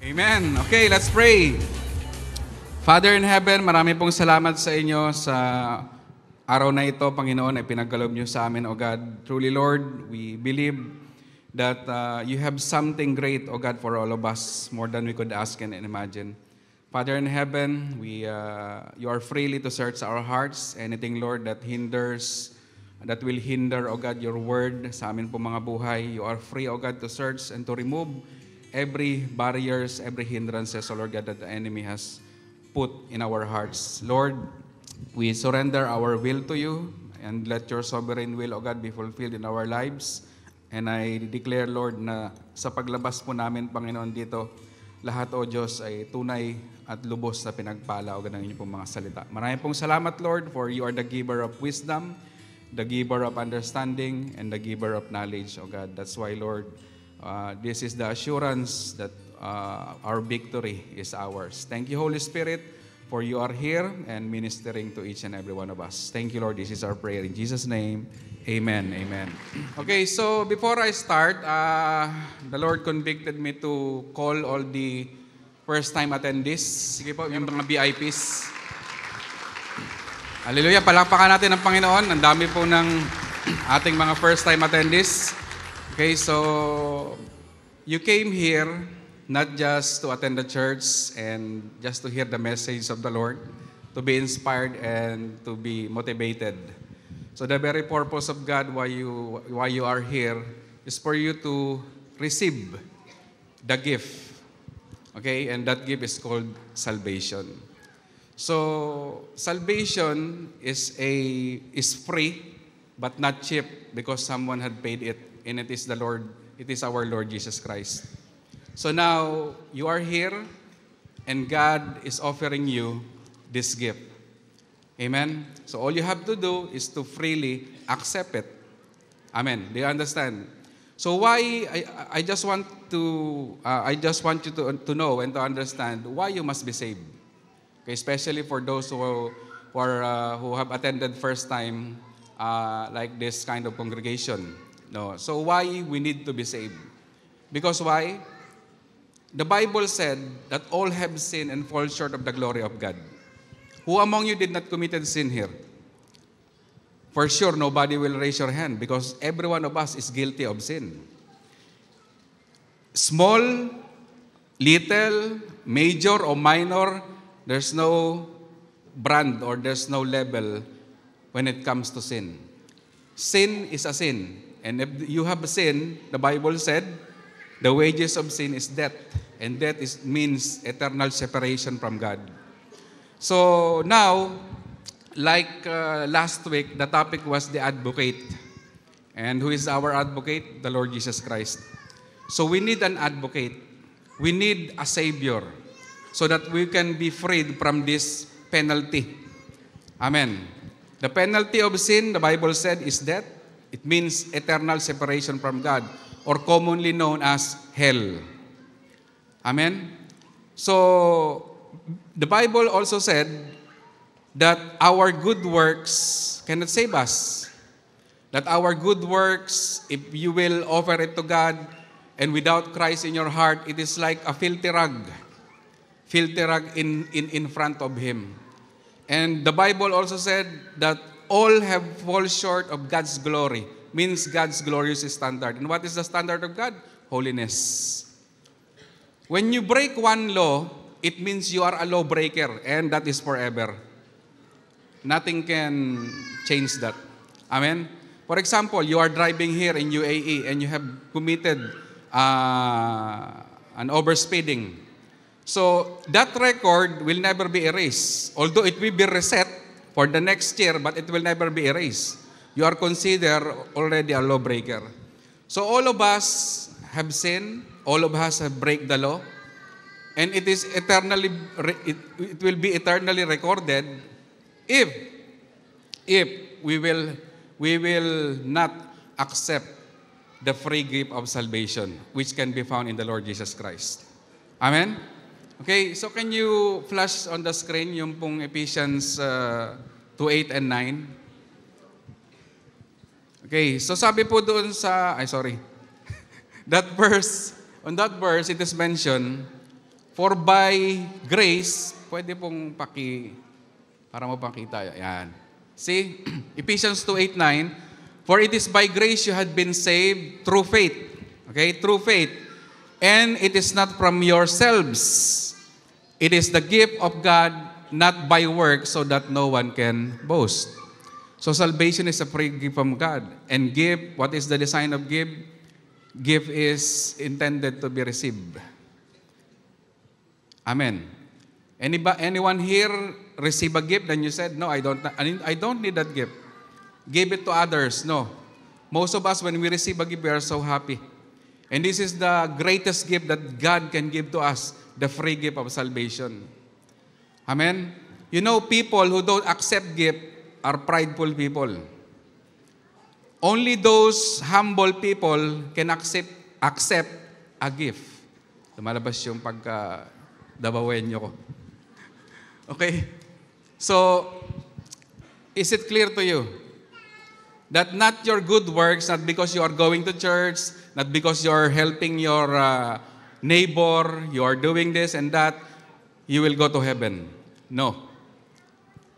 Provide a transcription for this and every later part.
Amen. Okay, let's pray. Father in heaven, marami pong salamat sa inyo sa araw na ito, Panginoon, ay pinagkaloob niyo sa amin, O God. Truly, Lord, we believe that you have something great, O God, for all of us, more than we could ask and imagine. Father in heaven, you are freely to search our hearts. Anything, Lord, that will hinder, O God, your word sa amin po mga buhay. You are free, O God, to search and to remove every barriers, every hindrances, O Lord God, that the enemy has put in our hearts. Lord, we surrender our will to you and let your sovereign will, O God, be fulfilled in our lives. And I declare, Lord, na sa paglabas po namin, Panginoon, dito, lahat, O Diyos, ay tunay at lubos na pinagpala, O God, ng inyong pong mga salita. Maraming pong salamat, Lord, for you are the giver of wisdom, the giver of understanding, and the giver of knowledge, O God. That's why, Lord, this is the assurance that our victory is ours. Thank you, Holy Spirit, for you are here and ministering to each and every one of us. Thank you, Lord. This is our prayer. In Jesus' name, amen. Amen. Okay, so before I start, the Lord convicted me to call all the first-time attendees. Sige po, yung mga VIPs. Hallelujah. Palakpakan natin ang Panginoon. Ang dami po ng ating mga first-time attendees. Okay, so you came here not just to attend the church and just to hear the message of the Lord, to be inspired and to be motivated. So the very purpose of God why you are here is for you to receive the gift. Okay, and that gift is called salvation. So salvation is free but not cheap because someone had paid it. And it is our Lord Jesus Christ. So now, you are here, and God is offering you this gift. Amen? So all you have to do is to freely accept it. Amen. Do you understand? So why, I just want you to know and to understand why you must be saved. Okay, especially for those who have attended first time like this kind of congregation. No. So why we need to be saved? Because why? The Bible said that all have sinned and fall short of the glory of God. Who among you did not commit sin here? For sure, nobody will raise your hand because every one of us is guilty of sin. Small, little, major or minor, there's no brand or there's no level when it comes to sin. Sin is a sin. And if you have sin, the Bible said, the wages of sin is death. And death means eternal separation from God. So now, like last week, the topic was the advocate. And who is our advocate? The Lord Jesus Christ. So we need an advocate. We need a Savior so that we can be freed from this penalty. Amen. The penalty of sin, the Bible said, is death. It means eternal separation from God, or commonly known as hell. Amen? So, the Bible also said that our good works cannot save us. That our good works, if you will offer it to God, and without Christ in your heart, it is like a filthy rag in front of Him. And the Bible also said that all have fall short of God's glory, means God's glorious standard. And what is the standard of God? Holiness. When you break one law, it means you are a lawbreaker, and that is forever. Nothing can change that. Amen? For example, you are driving here in UAE and you have committed an overspeeding. So that record will never be erased. Although it will be reset for the next year, but it will never be erased. You are considered already a lawbreaker. So all of us have sinned. All of us have break the law. And it will be eternally recorded if we will not accept the free gift of salvation, which can be found in the Lord Jesus Christ. Amen? Okay, so can you flash on the screen yung pong Ephesians 2:8 and 9? Okay, so sabi po doon sa, on that verse, it is mentioned For by grace, pwede pong para mo pakita. Yan. See, Ephesians 2:8-9, for it is by grace you had been saved through faith. Okay, through faith. And it is not from yourselves. It is the gift of God, not by work, so that no one can boast. So salvation is a free gift from God. And gift, what is the design of gift? Gift is intended to be received. Amen. Anyone here receive a gift, then you said, no, I don't need that gift. Give it to others. No. Most of us, when we receive a gift, we are so happy. And this is the greatest gift that God can give to us, the free gift of salvation. Amen? You know, people who don't accept gift are prideful people. Only those humble people can accept a gift. Lumalabas yung pagka-dabawenyo ko. Okay? So, is it clear to you that not your good works, not because you are going to church, not because you are helping your neighbor, you are doing this and that, you will go to heaven? No.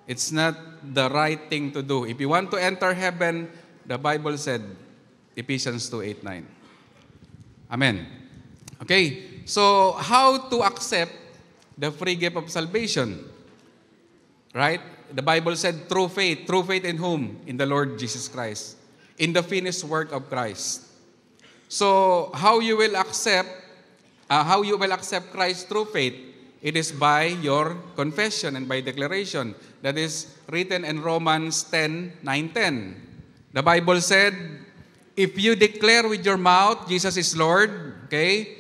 It's not the right thing to do. If you want to enter heaven, the Bible said, Ephesians 2:8-9. Amen. Okay, so how to accept the free gift of salvation? Right? The Bible said through faith. Through faith in whom? In the Lord Jesus Christ. In the finished work of Christ. So, how you will accept Christ through faith? It is by your confession and by declaration. That is written in Romans 10:9-10. The Bible said, if you declare with your mouth Jesus is Lord, okay,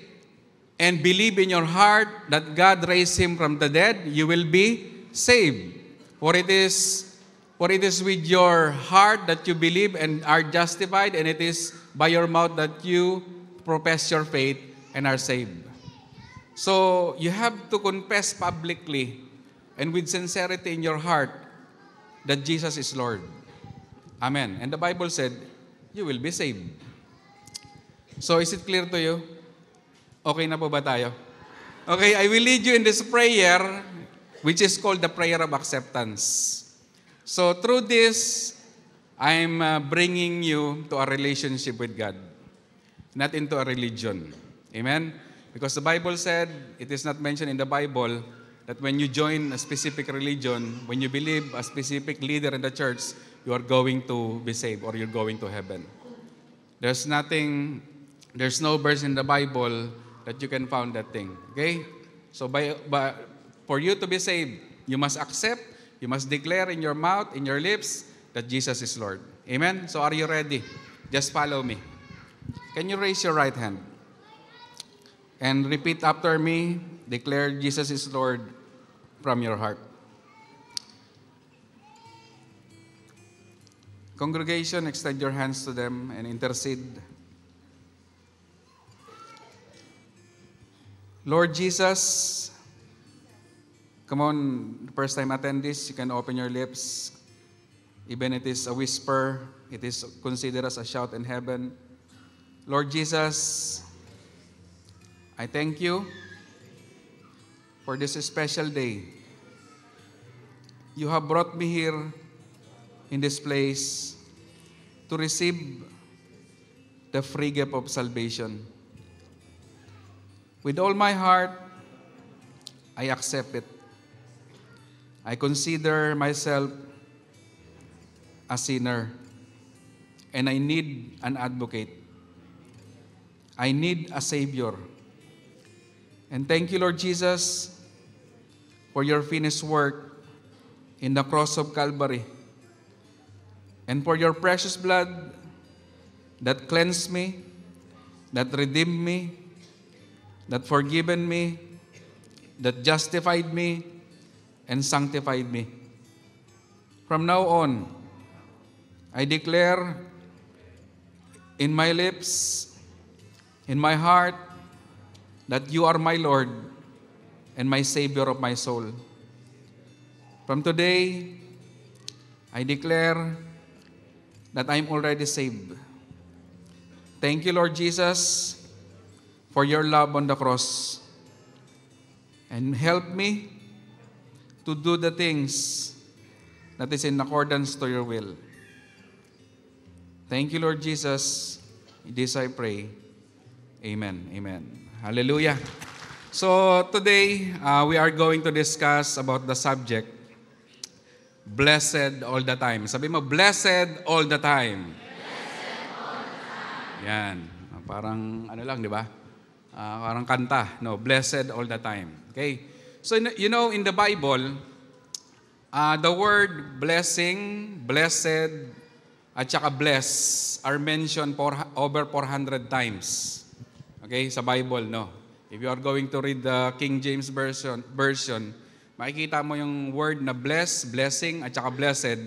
and believe in your heart that God raised Him from the dead, you will be saved. For it is with your heart that you believe and are justified, and it is by your mouth that you profess your faith and are saved. So, you have to confess publicly and with sincerity in your heart that Jesus is Lord. Amen. And the Bible said, you will be saved. So, is it clear to you? Okay na po ba tayo? Okay, I will lead you in this prayer, which is called the prayer of acceptance. So, through this, I'm bringing you to a relationship with God, not into a religion. Amen? Because the Bible said, it is not mentioned in the Bible, that when you join a specific religion, when you believe a specific leader in the church, you are going to be saved or you're going to heaven. There's no verse in the Bible that you can found that thing. Okay? So for you to be saved, you must accept, you must declare in your mouth, in your lips, that Jesus is Lord. Amen? So are you ready? Just follow me. Can you raise your right hand? And repeat after me, declare Jesus is Lord from your heart. Congregation, extend your hands to them and intercede. Lord Jesus, come on, first time attendees, you can open your lips. Even it is a whisper, it is considered as a shout in heaven. Lord Jesus, I thank you for this special day. You have brought me here in this place to receive the free gift of salvation. With all my heart, I accept it. I consider myself a sinner, and I need an advocate. I need a Savior. And thank you, Lord Jesus, for your finished work in the cross of Calvary, and for your precious blood that cleansed me, that redeemed me, that forgiven me, that justified me, and sanctified me. From now on, I declare in my lips, in my heart, that you are my Lord and my Savior of my soul. From today, I declare that I'm already saved. Thank you, Lord Jesus, for your love on the cross. and help me to do the things that is in accordance to your will. Thank you, Lord Jesus. This I pray. Amen. Amen. Hallelujah. So today, we are going to discuss about the subject, blessed all the time. Sabi mo, blessed all the time. Blessed all the time. Yan. Parang ano lang, di ba? Parang kanta. No, blessed all the time. Okay? So, you know, in the Bible, the word blessing, blessed, at saka bless are mentioned over 400 times. Okay? Sa Bible, no? If you are going to read the King James version, makikita mo yung word na bless, blessing, at saka blessed,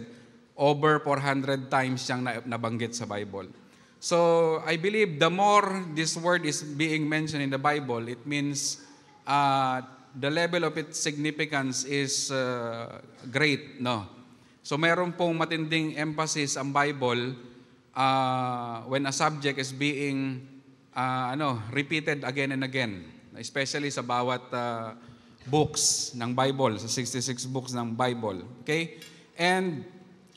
over 400 times siyang nabanggit sa Bible. So, I believe the more this word is being mentioned in the Bible, it means the level of its significance is great, no? So, meron pong matinding emphasis ang Bible when a subject is being repeated again and again, especially sa bawat books ng Bible, sa 66 books ng Bible. Okay? And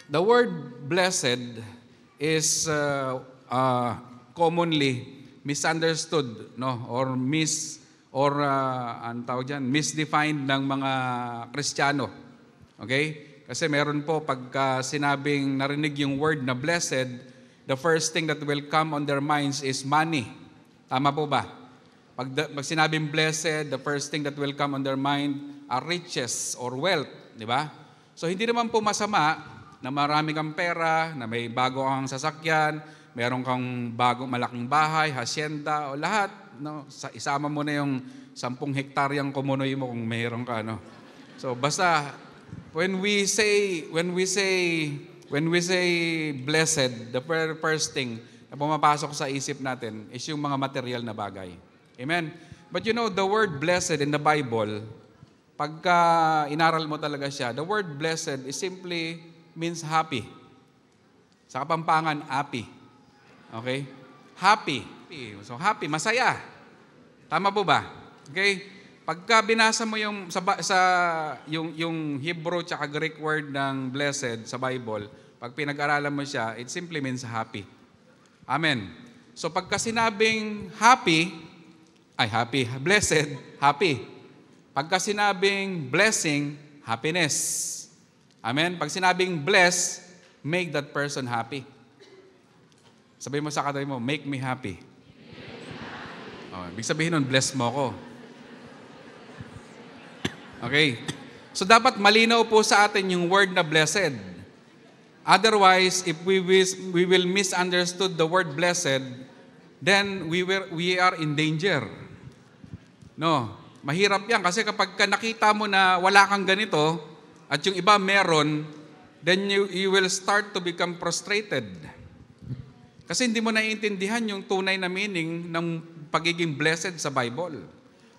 the word blessed is commonly misunderstood, no, or misdefined ng mga Kristiyano. Okay? Kasi meron po pagka sinabing narinig yung word na blessed, the first thing that will come on their minds is money. Tama po ba? Pag sinabing blessed, the first thing that will come on their mind are riches or wealth, di ba? So hindi naman po masama na marami kang pera, na may bago kang sasakyan, meron kang bagong malaking bahay, hacienda, o lahat, no? Isama mo na yung 10 hektaryang kumunoy mo kung mayroon ka, no? So basta when we say blessed, the first thing na pumapasok sa isip natin is yung mga material na bagay. Amen? But you know, the word blessed in the Bible, pagka inaral mo talaga siya, the word blessed is simply means happy. Sa Kapampangan, happy. Okay? Happy. So happy, masaya. Tama po ba? Okay? Pagka binasa mo yung yung Hebrew tsaka Greek word ng blessed sa Bible, pag pinag-aralan mo siya, it simply means happy. Amen. So pagka sinabing blessed, happy. Pagka sinabing blessing, happiness. Amen. Pag sinabing bless, make that person happy. Sabihin mo sa katabi mo, make me happy. Oh, ibig sabihin nun, bless mo ako. Okay. So dapat malinaw po sa atin yung word na blessed. Otherwise, if we will misunderstood the word blessed, then we are in danger. No, mahirap yan kasi kapag nakita mo na wala kang ganito at yung iba meron, then you will start to become frustrated. Kasi hindi mo naiintindihan yung tunay na meaning ng pagiging blessed sa Bible.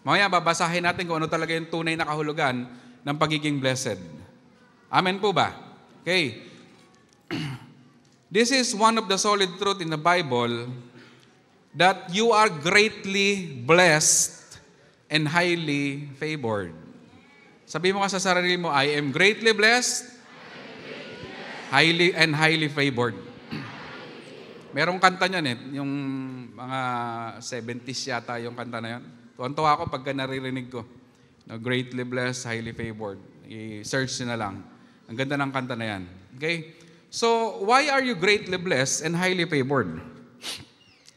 Mamaya babasahin natin kung ano talaga yung tunay na kahulugan ng pagiging blessed. Amen po ba? Okay. This is one of the solid truth in the Bible that you are greatly blessed and highly favored. Sabi mo nga sa sarili mo, I am greatly blessed, highly favored. Merong kanta niyan yung mga 70s yata yung kanta na yan. Tuwan-tuwa ako pagka naririnig ko. No, greatly blessed, highly favored. I-search nyo na lang. Ang ganda ng kanta na yan. Okay? So, why are you greatly blessed and highly favored?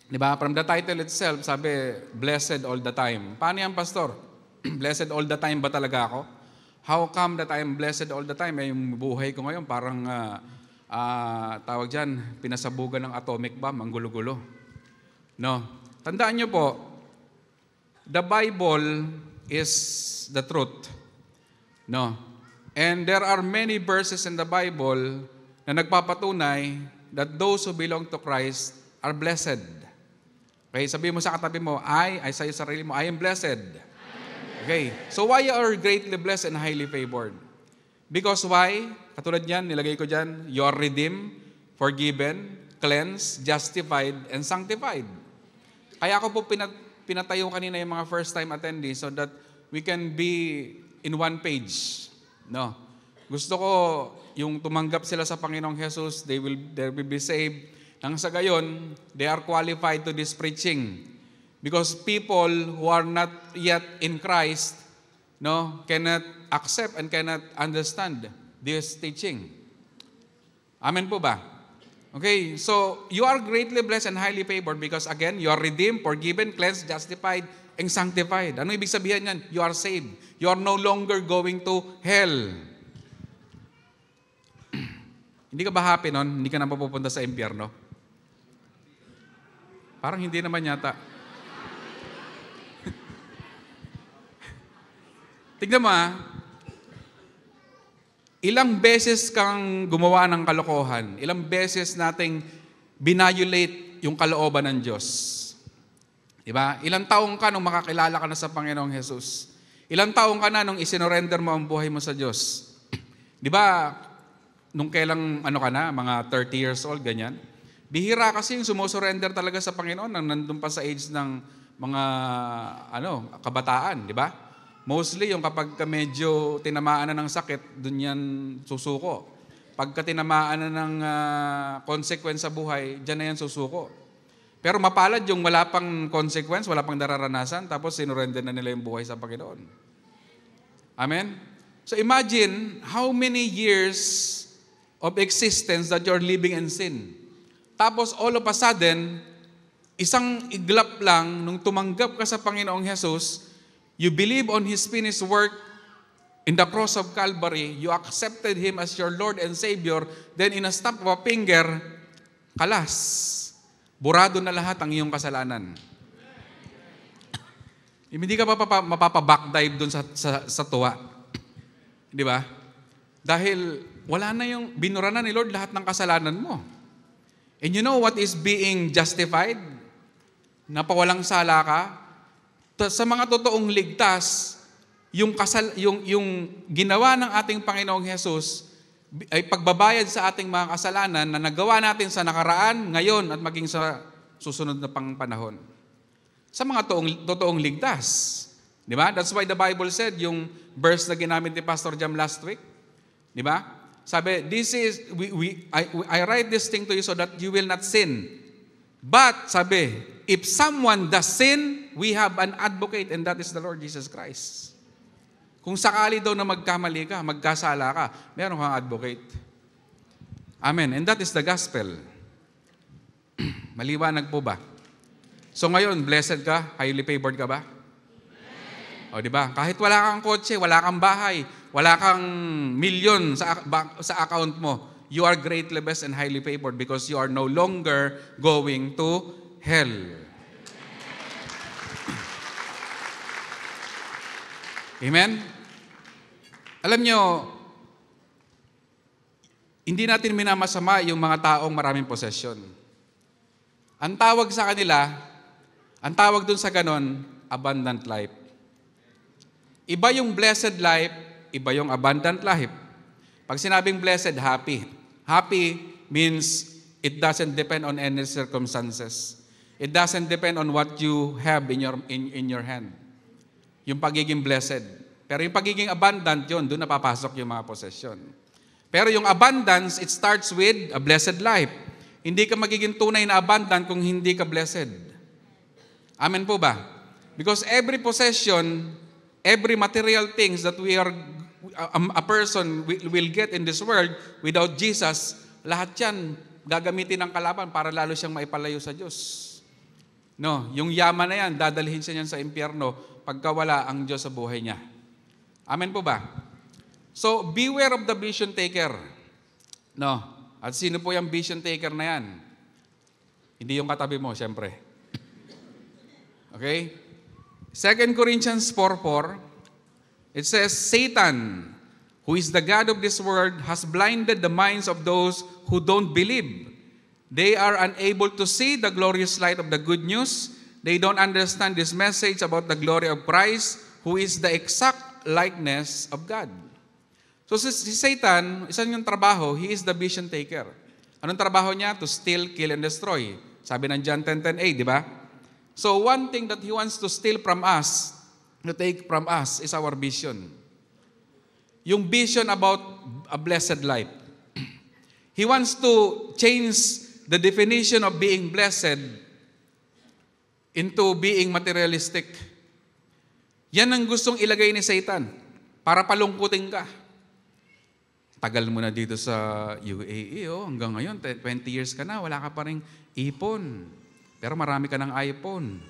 Diba? From the title itself, sabi, blessed all the time. Paano yan, Pastor? Blessed all the time ba talaga ako? How come that I am blessed all the time? Yung buhay ko ngayon parang, tawag dyan, pinasabugan ng atomic bomb, ang gulo-gulo. No? Tandaan nyo po, the Bible is the truth. No? And there are many verses in the Bible na nagpapatunay that those who belong to Christ are blessed. Okay, sabi mo sa katabi mo, ay sa sarili mo, I am blessed. Okay, so why are you greatly blessed and highly favored? Because why? Katulad yan, nilagay ko dyan, you are redeemed, forgiven, cleansed, justified, and sanctified. Kaya ako po pinatayo kanina yung mga first-time attendees so that we can be in one page. No. Gusto ko yung tumanggap sila sa Panginoong Jesus, they will be saved. Nang sa gayon, they are qualified to this preaching. Because people who are not yet in Christ, no, cannot accept and cannot understand this teaching. Amen po ba? Okay, so you are greatly blessed and highly favored because again, you are redeemed, forgiven, cleansed, justified, and sanctified. Ano ibig sabihin yan? You are saved. You are no longer going to hell. Hindi ka ba happy nun? Hindi ka na mapupunta sa impyerno? Parang hindi naman yata. Tignan mo ilang beses kang gumawa ng kalokohan, ilang beses nating binayulate yung kalooban ng Diyos. Diba? Ilang taong ka nung makakilala ka na sa Panginoong Jesus? Ilang taong ka na nung isinorender mo ang buhay mo sa Diyos? Diba, nung kailang ka na, mga 30 years old, ganyan. Bihira kasi yung sumusurrender talaga sa Panginoon nang nandun pa sa age ng mga kabataan, di ba? Mostly yung kapag medyo tinamaan na ng sakit, dun yan susuko. Pagka tinamaan na ng consequence sa buhay, dyan na yan susuko. Pero mapalad yung wala pang consequence, wala pang dararanasan, tapos sinurrender na nila yung buhay sa Panginoon. Amen? So imagine how many years of existence that you're living in sin. Tapos all of a sudden, isang iglap lang, nung tumanggap ka sa Panginoong Jesus, you believe on His finished work in the cross of Calvary, you accepted Him as your Lord and Savior, then in a snap of a finger, kalas, burado na lahat ang iyong kasalanan. Hindi ka pa mapapabackdive dun sa tuwa. Di ba? Dahil wala na yung, binura na ni Lord lahat ng kasalanan mo. And you know what is being justified? Napawalang sala ka. Sa mga totoong ligtas, yung ginawa ng ating Panginoong Jesus ay pagbabayad sa ating mga kasalanan na nagawa natin sa nakaraan, ngayon, at maging sa susunod na panahon. Sa mga totoong ligtas. Di ba? That's why the Bible said, yung verse na ginamit ni Pastor Jam last week, di ba? Sabi, I write this thing to you so that you will not sin. But, sabi, if someone does sin, we have an advocate and that is the Lord Jesus Christ. Kung sakali daw na magkamali ka, magkasala ka, meron kang advocate. Amen. And that is the gospel. Maliwanag po ba? So ngayon, blessed ka? Highly favored ka ba? O di ba? Kahit wala kang kotse, wala kang bahay, wala kang milyon sa account mo, you are greatly blessed and highly favored because you are no longer going to hell. Amen? Alam nyo, hindi natin minamasama yung mga taong maraming possession. Ang tawag sa kanila, ang tawag dun sa ganon, abundant life. Iba yung blessed life, iba yung abundant life. Pag sinabing blessed, happy. Happy means it doesn't depend on any circumstances. It doesn't depend on what you have in your hand. Yung pagiging blessed. Pero yung pagiging abundant, yun, doon napapasok yung mga possession. Pero yung abundance, it starts with a blessed life. Hindi ka magiging tunay na abundant kung hindi ka blessed. Amen po ba? Because every possession, every material things that a person will get in this world without Jesus, lahat yan gagamitin ng kalaban para lalo siyang maipalayo sa Diyos. No, yung yaman na yan, dadalhin siya niyan sa impyerno pagka wala ang Diyos sa buhay niya. Amen po ba? So, beware of the vision taker. No. At sino po yung vision taker na yan? Hindi yung katabi mo, siyempre. Okay? 2 Corinthians 4:4, it says, Satan, who is the God of this world, has blinded the minds of those who don't believe. They are unable to see the glorious light of the good news. They don't understand this message about the glory of Christ, who is the exact likeness of God. So si Satan, isa niyang trabaho, he is the vision taker. Anong trabaho niya? To steal, kill, and destroy. Sabi ng John 10:10a, di ba? So one thing that he wants to steal from us, to take from us is our vision. Yung vision about a blessed life. He wants to change the definition of being blessed into being materialistic. Yan ang gustong ilagay ni Satan para palungkutin ka. Tagal mo na dito sa UAE, hanggang ngayon, 20 years ka na, wala ka pa ring ipon. Pero marami ka ng iPhone.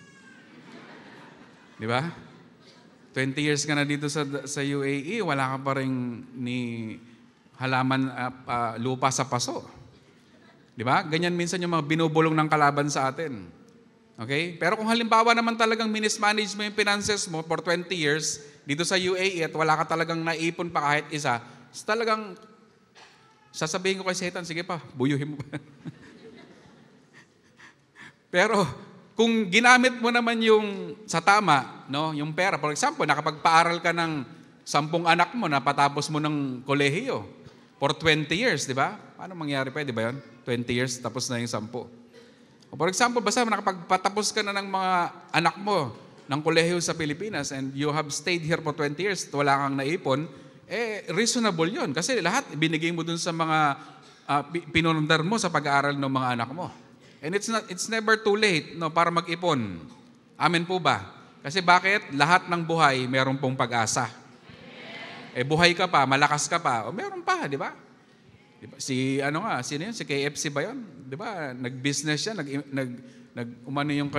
Di ba? 20 years ka na dito sa UAE, wala ka pa ring ni halaman lupa sa paso. Di ba? Ganyan minsan yung mga binubulong ng kalaban sa atin. Okay? Pero kung halimbawa naman talagang minismanage mo yung finances mo for 20 years dito sa UAE at wala ka talagang naipon pa kahit isa, talagang sasabihin ko kay Satan, sige pa, buyuhin mo pa. Pero kung ginamit mo naman yung sa tama, no, yung pera, for example, nakapagpaaral ka ng 10 anak mo, napatapos mo ng kolehiyo for 20 years, di ba? Paano mangyari pa, di ba yun? 20 years, tapos na yung 10. O for example, basta nakapagpatapos ka na ng mga anak mo ng kolehiyo sa Pilipinas and you have stayed here for 20 years, wala kang naipon, reasonable yun. Kasi lahat binigay mo dun sa mga pinunundar mo sa pag-aaral ng mga anak mo. And it's never too late, no, para mag-ipon. Amen po ba? Kasi bakit? Lahat ng buhay meron pong pag-asa. Buhay ka pa, malakas ka pa, meron pa, di ba? Si sino yun? Si KFC ba yun? Di ba? Nag-business siya, nag-boom yung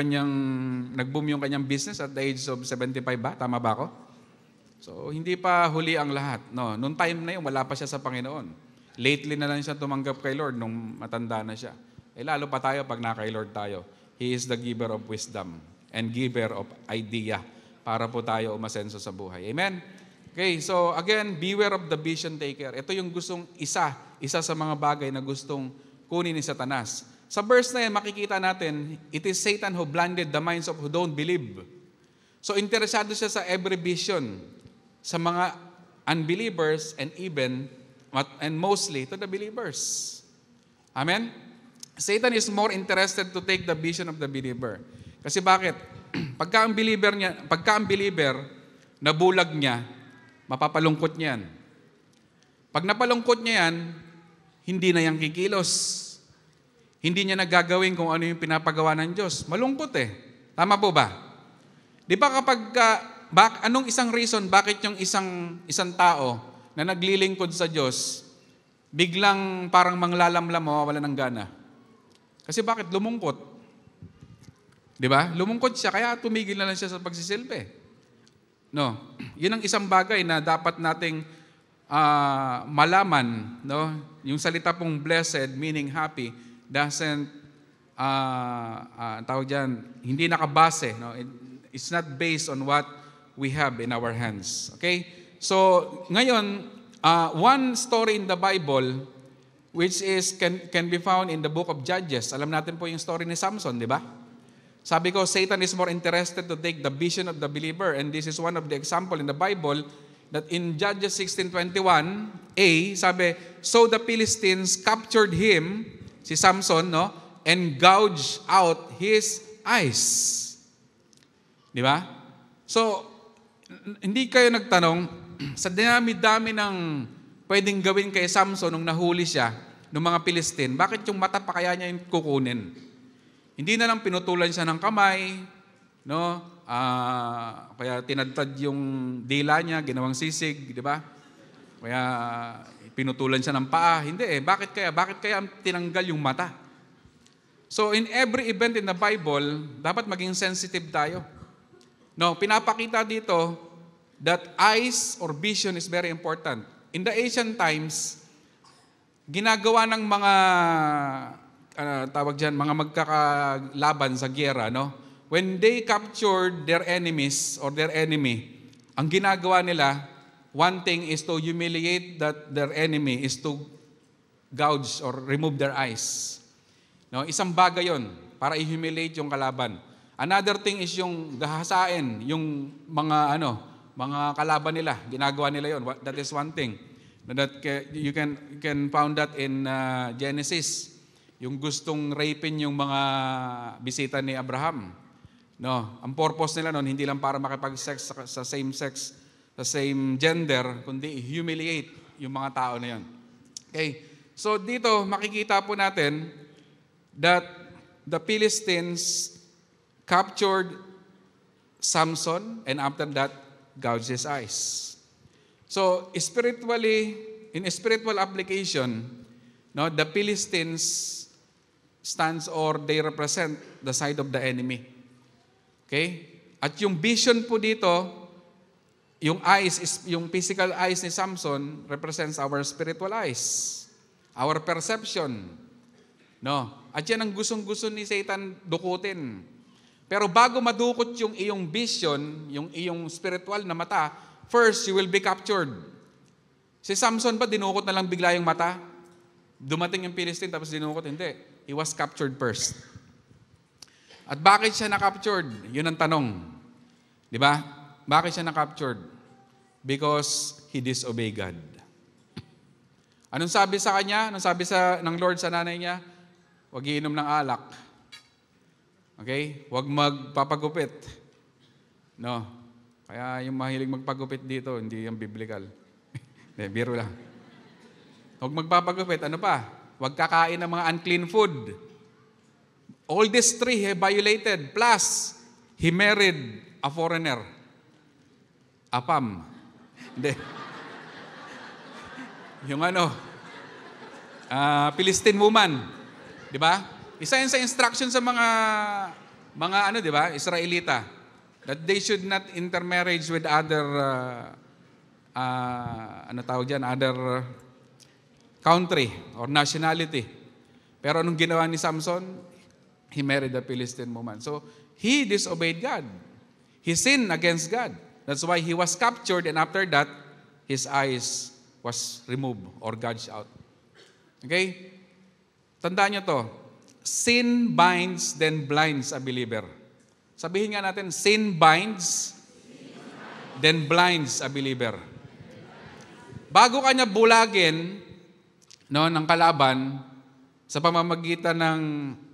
kanyang business at the age of 75 ba? Tama ba ako? So, hindi pa huli ang lahat. No, noong time na yun, wala pa siya sa Panginoon. Lately na lang siya tumanggap kay Lord nung matanda na siya. Lalo pa tayo pag naka-kay Lord tayo. He is the giver of wisdom and giver of idea para po tayo umasenso sa buhay. Amen? Okay, so again, beware of the vision taker. Ito yung gustong isa sa mga bagay na gustong kunin ni Satanas. Sa verse na yan, makikita natin, it is Satan who blinded the minds of who don't believe. So interesado siya sa every vision sa mga unbelievers and mostly to the believers. Amen? Satan is more interested to take the vision of the believer. Kasi bakit? Pagka ang believer, nabulag niya, mapapalungkot niyan. Pag napalungkot niya yan, hindi na yang kikilos. Hindi niya nagagawin kung ano yung pinapagawa ng Diyos. Malungkot Tama po ba? Di ba anong isang reason bakit yung isang tao na naglilingkod sa Diyos, biglang parang manglalamlam o wala ng gana? Kasi bakit? Lumungkot. Di ba? Lumungkot siya, kaya tumigil na lang siya sa pagsisilbi. No? Yun ang isang bagay na dapat nating malaman. No? Yung salita pong blessed, meaning happy, doesn't, tawag dyan, hindi nakabase. No? It's not based on what we have in our hands. Okay? So, ngayon, one story in the Bible which is can be found in the book of Judges. Alam natin po yung story ni Samson, di ba? Sabi ko, Satan is more interested to take the vision of the believer, and this is one of the example in the Bible that in Judges 16:21a, sabi, so the Philistines captured him, si Samson, no, and gouged out his eyes. Di ba? So, hindi kayo nagtanong, sa dami-dami ng pwedeng gawin kay Samson nung nahuli siya ng mga Pilistin, bakit yung mata pa kaya niya yung kukunin? Hindi na lang pinutulan siya ng kamay, no? Kaya tinadtad yung dila niya, ginawang sisig, di ba? Kaya pinutulan siya ng paa. Hindi Bakit kaya? Bakit kaya tinanggal yung mata? So in every event in the Bible, dapat maging sensitive tayo. No, pinapakita dito that eyes or vision is very important. In the ancient times, ginagawa ng mga mga magkakalaban sa giyera, no? When they captured their enemies or their enemy, ang ginagawa nila, one thing is to humiliate their enemy, is to gouge or remove their eyes. No, isang bagay 'yon para i-humiliate yung kalaban. Another thing is yung gahasain, yung mga kalaban nila, ginagawa nila 'yon. That is one thing. That you can found that in Genesis. Yung gustong rapin yung mga bisita ni Abraham. No, ang purpose nila noon hindi lang para makipag-sex sa same sex, sa same gender, kundi humiliate yung mga tao na yon. Okay. So dito makikita po natin that the Philistines captured Samson and after that gouged his eyes. So spiritually, in spiritual application, no, the Philistines stands or they represent the side of the enemy. Okay? At yung vision po dito, yung eyes, yung physical eyes ni Samson represents our spiritual eyes, our perception. No? At yan ang gustong-gusto ni Satan dukutin. Pero bago madukot yung iyong vision, yung iyong spiritual na mata, first, you will be captured. Si Samson ba, dinukot na lang bigla yung mata? Dumating yung Philistine tapos dinukot? Hindi. He was captured first. At bakit siya na-captured? Yun ang tanong. Di ba? Bakit siya na-captured? Because he disobeyed God. Anong sabi sa kanya? Anong sabi ng Lord sa nanay niya? Huwag iinom ng alak. Okay? Huwag magpapagupit. No. Kaya yung mahilig magpagupit dito, hindi yung biblical. Biro lang. Huwag magpapagupit. Ano pa? Huwag kakain ng mga unclean food. All these three he violated. Plus, he married a foreigner. Apam. Hindi. Yung Philistine woman. Di ba? Isa yun sa instruction sa mga di ba, Israelita, that they should not intermarriage with other, other country or nationality. Pero anong ginawa ni Samson? He married a Philistine woman. So, he disobeyed God. He sinned against God. That's why he was captured and after that, his eyes was removed or gouged out. Okay? Tandaan nyo to. Sin binds, then blinds a believer. Sabihin nga natin, sin binds, then blinds a believer. Bago kanya bulagin ng kalaban, sa pamamagitan ng,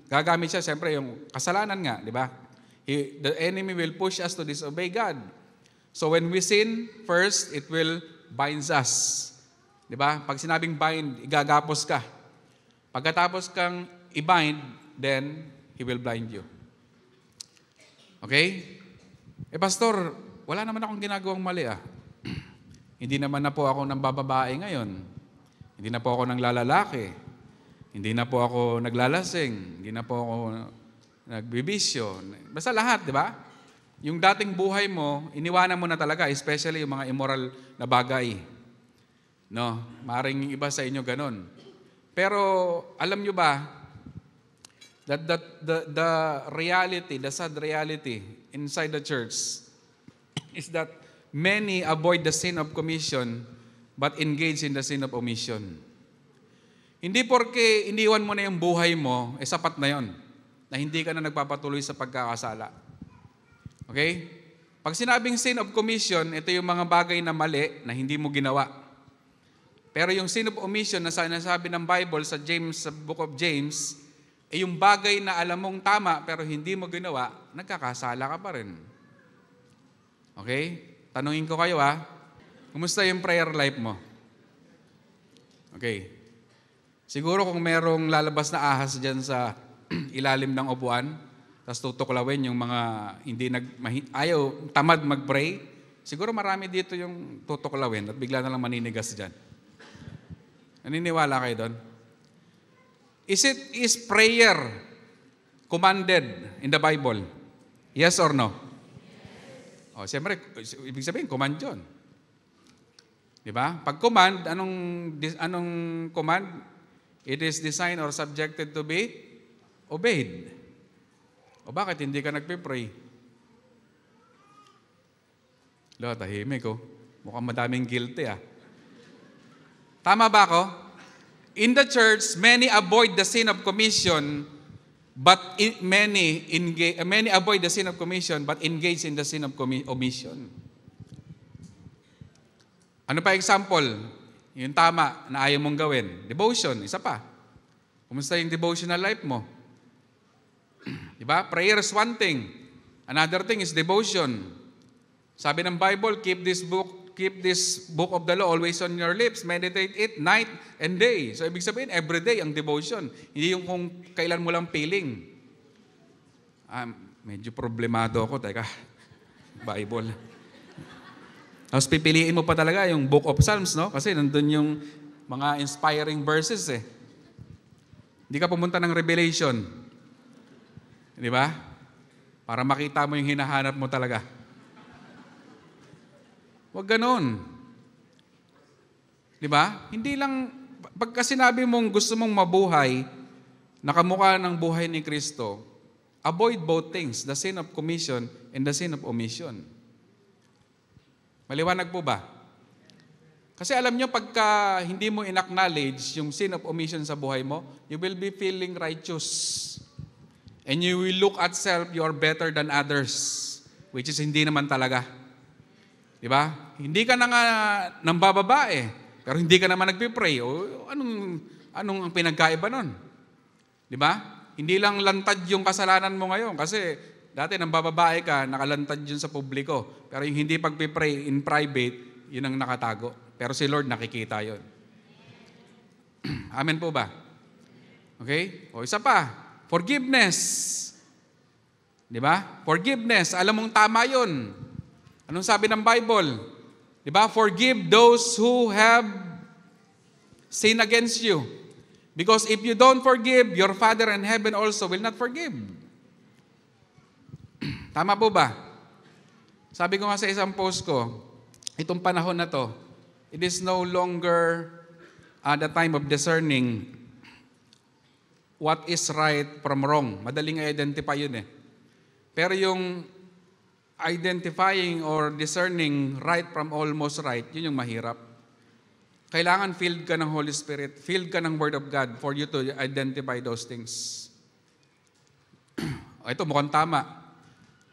gagamit siya, siyempre, yung kasalanan nga, di ba? The enemy will push us to disobey God. So when we sin, first, it will binds us. Di ba? Pag sinabing bind, igagapos ka. Pagkatapos kang i-bind, then he will blind you. Okay? Pastor, wala naman akong ginagawang mali Hindi naman na po ako nang bababae ngayon. Hindi na po ako nang lalalaki. Hindi na po ako naglalasing. Hindi na po ako nagbibisyo. Basta lahat, di ba? Yung dating buhay mo, iniwanan mo na talaga, especially yung mga immoral na bagay. No? Maring iba sa inyo ganun. Pero alam nyo ba, that the reality, the sad reality inside the church is that many avoid the sin of commission but engage in the sin of omission. Hindi porke iniwan mo na yung buhay mo, sapat na yon na hindi ka na nagpapatuloy sa pagkakasala. Okay? Pag sinabing sin of commission, ito yung mga bagay na mali na hindi mo ginawa. Pero yung sin of omission na sinasabi ng Bible sa book of James, yung bagay na alam mong tama pero hindi mo ginawa, nagkakasala ka pa rin. Okay? Tanungin ko kayo kumusta yung prayer life mo? Okay. Siguro kung merong lalabas na ahas dyan sa ilalim ng upuan, tapos tutuklawin yung mga ayaw, tamad mag-pray, siguro marami dito yung tutuklawin at bigla na lang maninigas dyan. Naniniwala kayo doon? Is prayer commanded in the Bible? Yes or no? Siyempre, ibig sabihin, command yun. Di ba? Pag command, anong command? It is designed or subjected to be obeyed. O bakit hindi ka nagpe-pray? Tahimik Mukhang madaming guilty Tama ba ako? In the church, many avoid the sin of commission, but many avoid the sin of commission, but engage in the sin of omission. Ano pa example? Yung tama na ayaw mong gawin. Devotion, isa pa. Kumusta yung devotional life mo? Diba? Prayer is one thing. Another thing is devotion. Sabi ng Bible, keep this book of the law always on your lips. Meditate it night and day. So, ibig sabihin, every day ang devotion. Hindi yung kung kailan mo lang feeling. Medyo problemado ako. Teka, Bible. Tapos pipiliin mo pa talaga yung Book of Psalms, no? Kasi nandun yung mga inspiring verses eh. Hindi ka pumunta ng Revelation. Di ba? Para makita mo yung hinahanap mo talaga. Huwag ganun. Di ba? Hindi lang, pagka sinabi mong gusto mong mabuhay, nakamukha ng buhay ni Kristo, avoid both things, the sin of commission and the sin of omission. Maliwanag po ba? Kasi alam nyo, pagka hindi mo in-acknowledge yung sin of omission sa buhay mo, you will be feeling righteous. And you will look at self, you are better than others, which is hindi naman talaga. Di ba? Hindi ka na nga nambababae, pero hindi ka naman nagpipray. O anong ang pinagkaiba nun? Di ba? Hindi lang lantad yung kasalanan mo ngayon kasi dati nambababae ka, nakalantad yun sa publiko. Pero yung hindi pagpipray in private, yun ang nakatago. Pero si Lord nakikita yun. Amen po ba? Okay? O isa pa, forgiveness. Di ba? Forgiveness. Alam mong tama yun. Anong sabi ng Bible? Di ba? Forgive those who have sinned against you. Because if you don't forgive, your Father in heaven also will not forgive. Tama po ba? Sabi ko nga sa isang post ko, itong panahon na to, it is no longer the time of discerning what is right from wrong. Madaling i-identify yun eh. Pero yung identifying or discerning right from almost right, yun yung mahirap. Kailangan filled ka ng Holy Spirit, filled ka ng Word of God for you to identify those things. Ito, mukhang tama.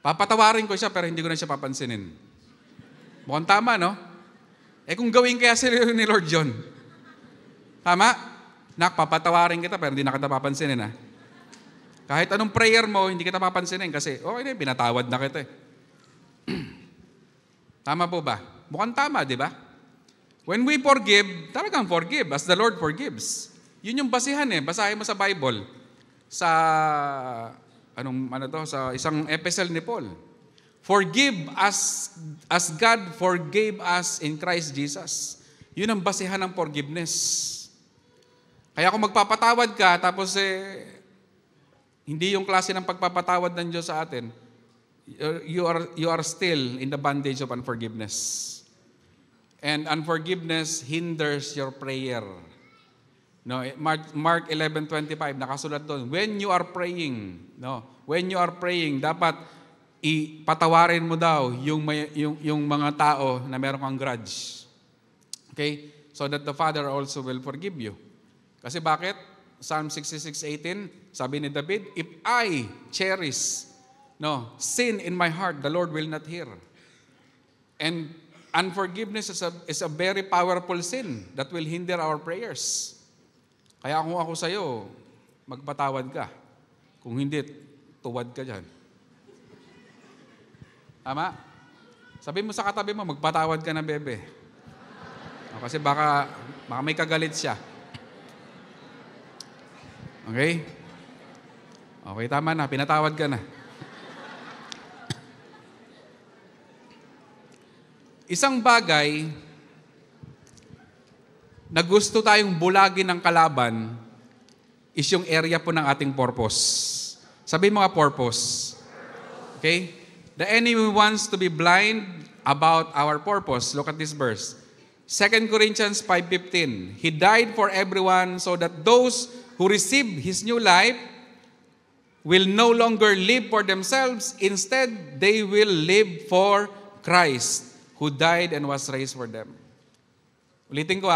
Papatawarin ko siya pero hindi ko na siya papansinin. Mukhang tama, no? Kung gawin kaya sila ni Lord John. Tama? Nak, papatawarin kita pero hindi na kita papansinin, ha? Kahit anong prayer mo, hindi kita papansinin kasi, okay na, pinatawad na kita eh. Tama po ba? Mukhang tama, di ba? When we forgive, talagang forgive as the Lord forgives. Yun yung basihan eh. Basahin mo sa Bible. Sa, sa isang epistle ni Paul. Forgive as God forgave us in Christ Jesus. Yun ang basihan ng forgiveness. Kaya kung magpapatawad ka, tapos hindi yung klase ng pagpapatawad ng Diyos sa atin, you are still in the bondage of unforgiveness. And unforgiveness hinders your prayer. No, Mark 11:25 nakasulat doon. When you are praying, dapat ipatawarin mo daw yung mga tao na meron kang grudge. Okay? So that the Father also will forgive you. Kasi bakit? Psalm 66:18, sabi ni David, if I cherish sin in my heart, the Lord will not hear. And unforgiveness is a very powerful sin that will hinder our prayers. Kaya kung ako sa'yo, magpatawad ka. Kung hindi, tuwad ka dyan. Tama? Sabi mo sa katabi mo, magpatawad ka na, bebe. Kasi baka may kagalit siya. Okay? Okay, tama na. Pinatawad ka na. Isang bagay na gusto tayong bulagin ng kalaban is yung area po ng ating purpose. Sabihin mo nga purpose. Okay? The enemy wants to be blind about our purpose. Look at this verse. 2 Corinthians 5:15. He died for everyone so that those who receive His new life will no longer live for themselves. Instead, they will live for Christ, who died and was raised for them. Ulitin ko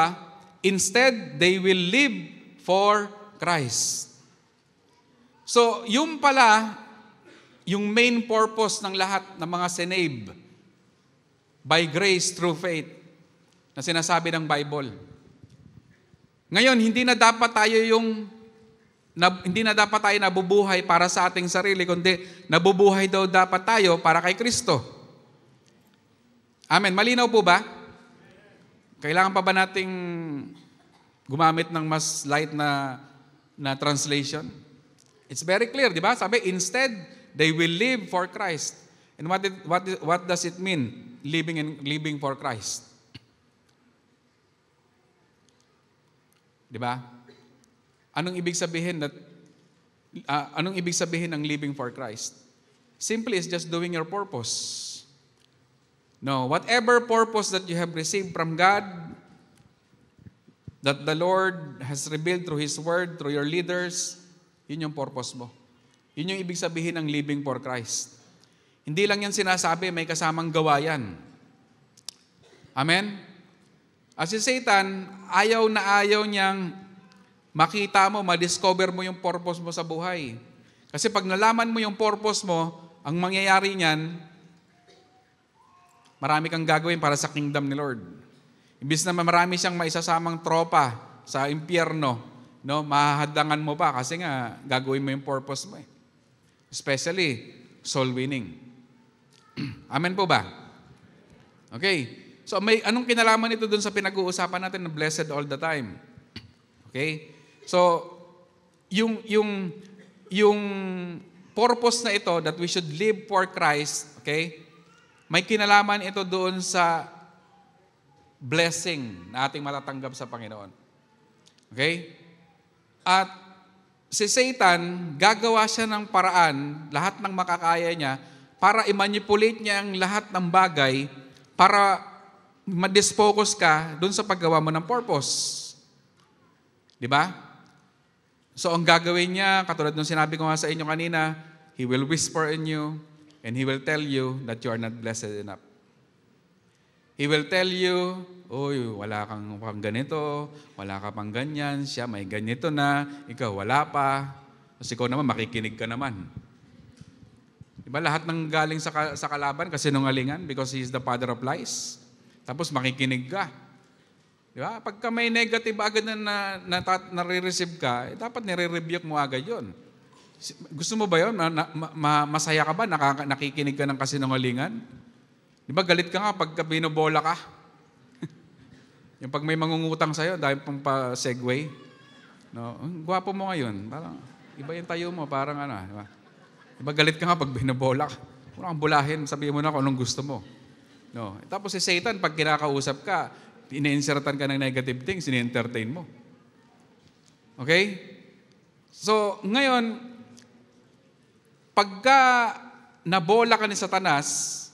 Instead, they will live for Christ. So, yung pala, yung main purpose ng lahat ng mga sinave by grace through faith na sinasabi ng Bible. Ngayon, hindi na dapat tayo yung hindi na dapat tayo nabubuhay para sa ating sarili, kundi nabubuhay daw dapat tayo para kay Kristo. Amen. Malinaw po ba? Kailangan pa ba nating gumamit ng mas light na translation? It's very clear, di ba? Sabi, instead, they will live for Christ. And what does it mean, living for Christ? Di ba? Anong ibig sabihin ng living for Christ? Simply is just doing your purpose. No, whatever purpose that you have received from God, that the Lord has revealed through His Word, through your leaders, yun yung purpose mo. Yun yung ibig sabihin ng living for Christ. Hindi lang yan sinasabi, may kasamang gawa yan. Amen? As si Satan, ayaw na ayaw niyang makita mo, madiscover mo yung purpose mo sa buhay. Kasi pag nalaman mo yung purpose mo, ang mangyayari niyan, marami kang gagawin para sa kingdom ni Lord. Imbis na marami siyang maisasamang tropa sa impyerno, no, mahahadangan mo pa kasi nga gagawin mo yung purpose mo. Especially, soul winning. Amen po ba? Okay. So, anong kinalaman ito dun sa pinag-uusapan natin na blessed all the time? Okay? So, yung purpose na ito that we should live for Christ, okay? May kinalaman ito doon sa blessing na ating matatanggap sa Panginoon. Okay? At si Satan, gagawa siya ng paraan, lahat ng makakaya niya, para i-manipulate niya ang lahat ng bagay para ma-disfocus ka doon sa paggawa mo ng purpose. Di ba? So, ang gagawin niya, katulad nung sinabi ko nga sa inyo kanina, he will whisper in you and he will tell you that you are not blessed enough. He will tell you, uy, wala kang ganito, wala ka pang ganyan, siya may ganito na, ikaw wala pa, kasi ikaw naman makikinig ka naman. Diba lahat ng galing sa kalaban kasi nungalingan because he is the father of lies. Tapos makikinig ka. Diba? Pagka may negative agad na nare-receive ka, dapat nire-rebuke mo agad yun. Gusto mo ba yun? Masaya ka ba? Nakikinig ka ng kasinungalingan? Diba galit ka nga pagka binobola ka? Yung pag may mangungutang sa'yo, dahil pang pa-segue. No? Gwapo mo ngayon. Parang, iba yung tayo mo, parang ano. Diba? Diba galit ka nga pag binobola ka? Wala kang bulahin, sabihin mo na kung anong gusto mo. No? Tapos si Satan, pag kinakausap ka, ina-insertan ka ng negative things, ini-entertain mo. Okay? So, ngayon, pagka nabola ka ni Satanas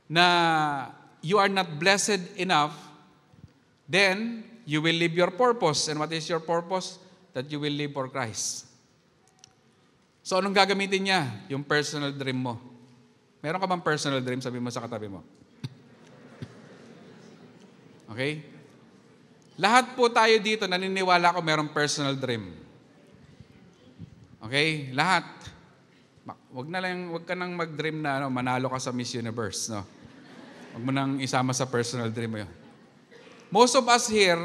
na you are not blessed enough, then you will live your purpose. And what is your purpose? That you will live for Christ. So, anong gagamitin niya? Yung personal dream mo. Meron ka bang personal dream? Sabi mo sa katabi mo. Okay? Lahat po tayo dito, naniniwala ko merong personal dream. Okay? Lahat. Wag ka nang mag-dream na manalo ka sa Miss Universe. No? Wag mo nang isama sa personal dream mo yun. Most of us here,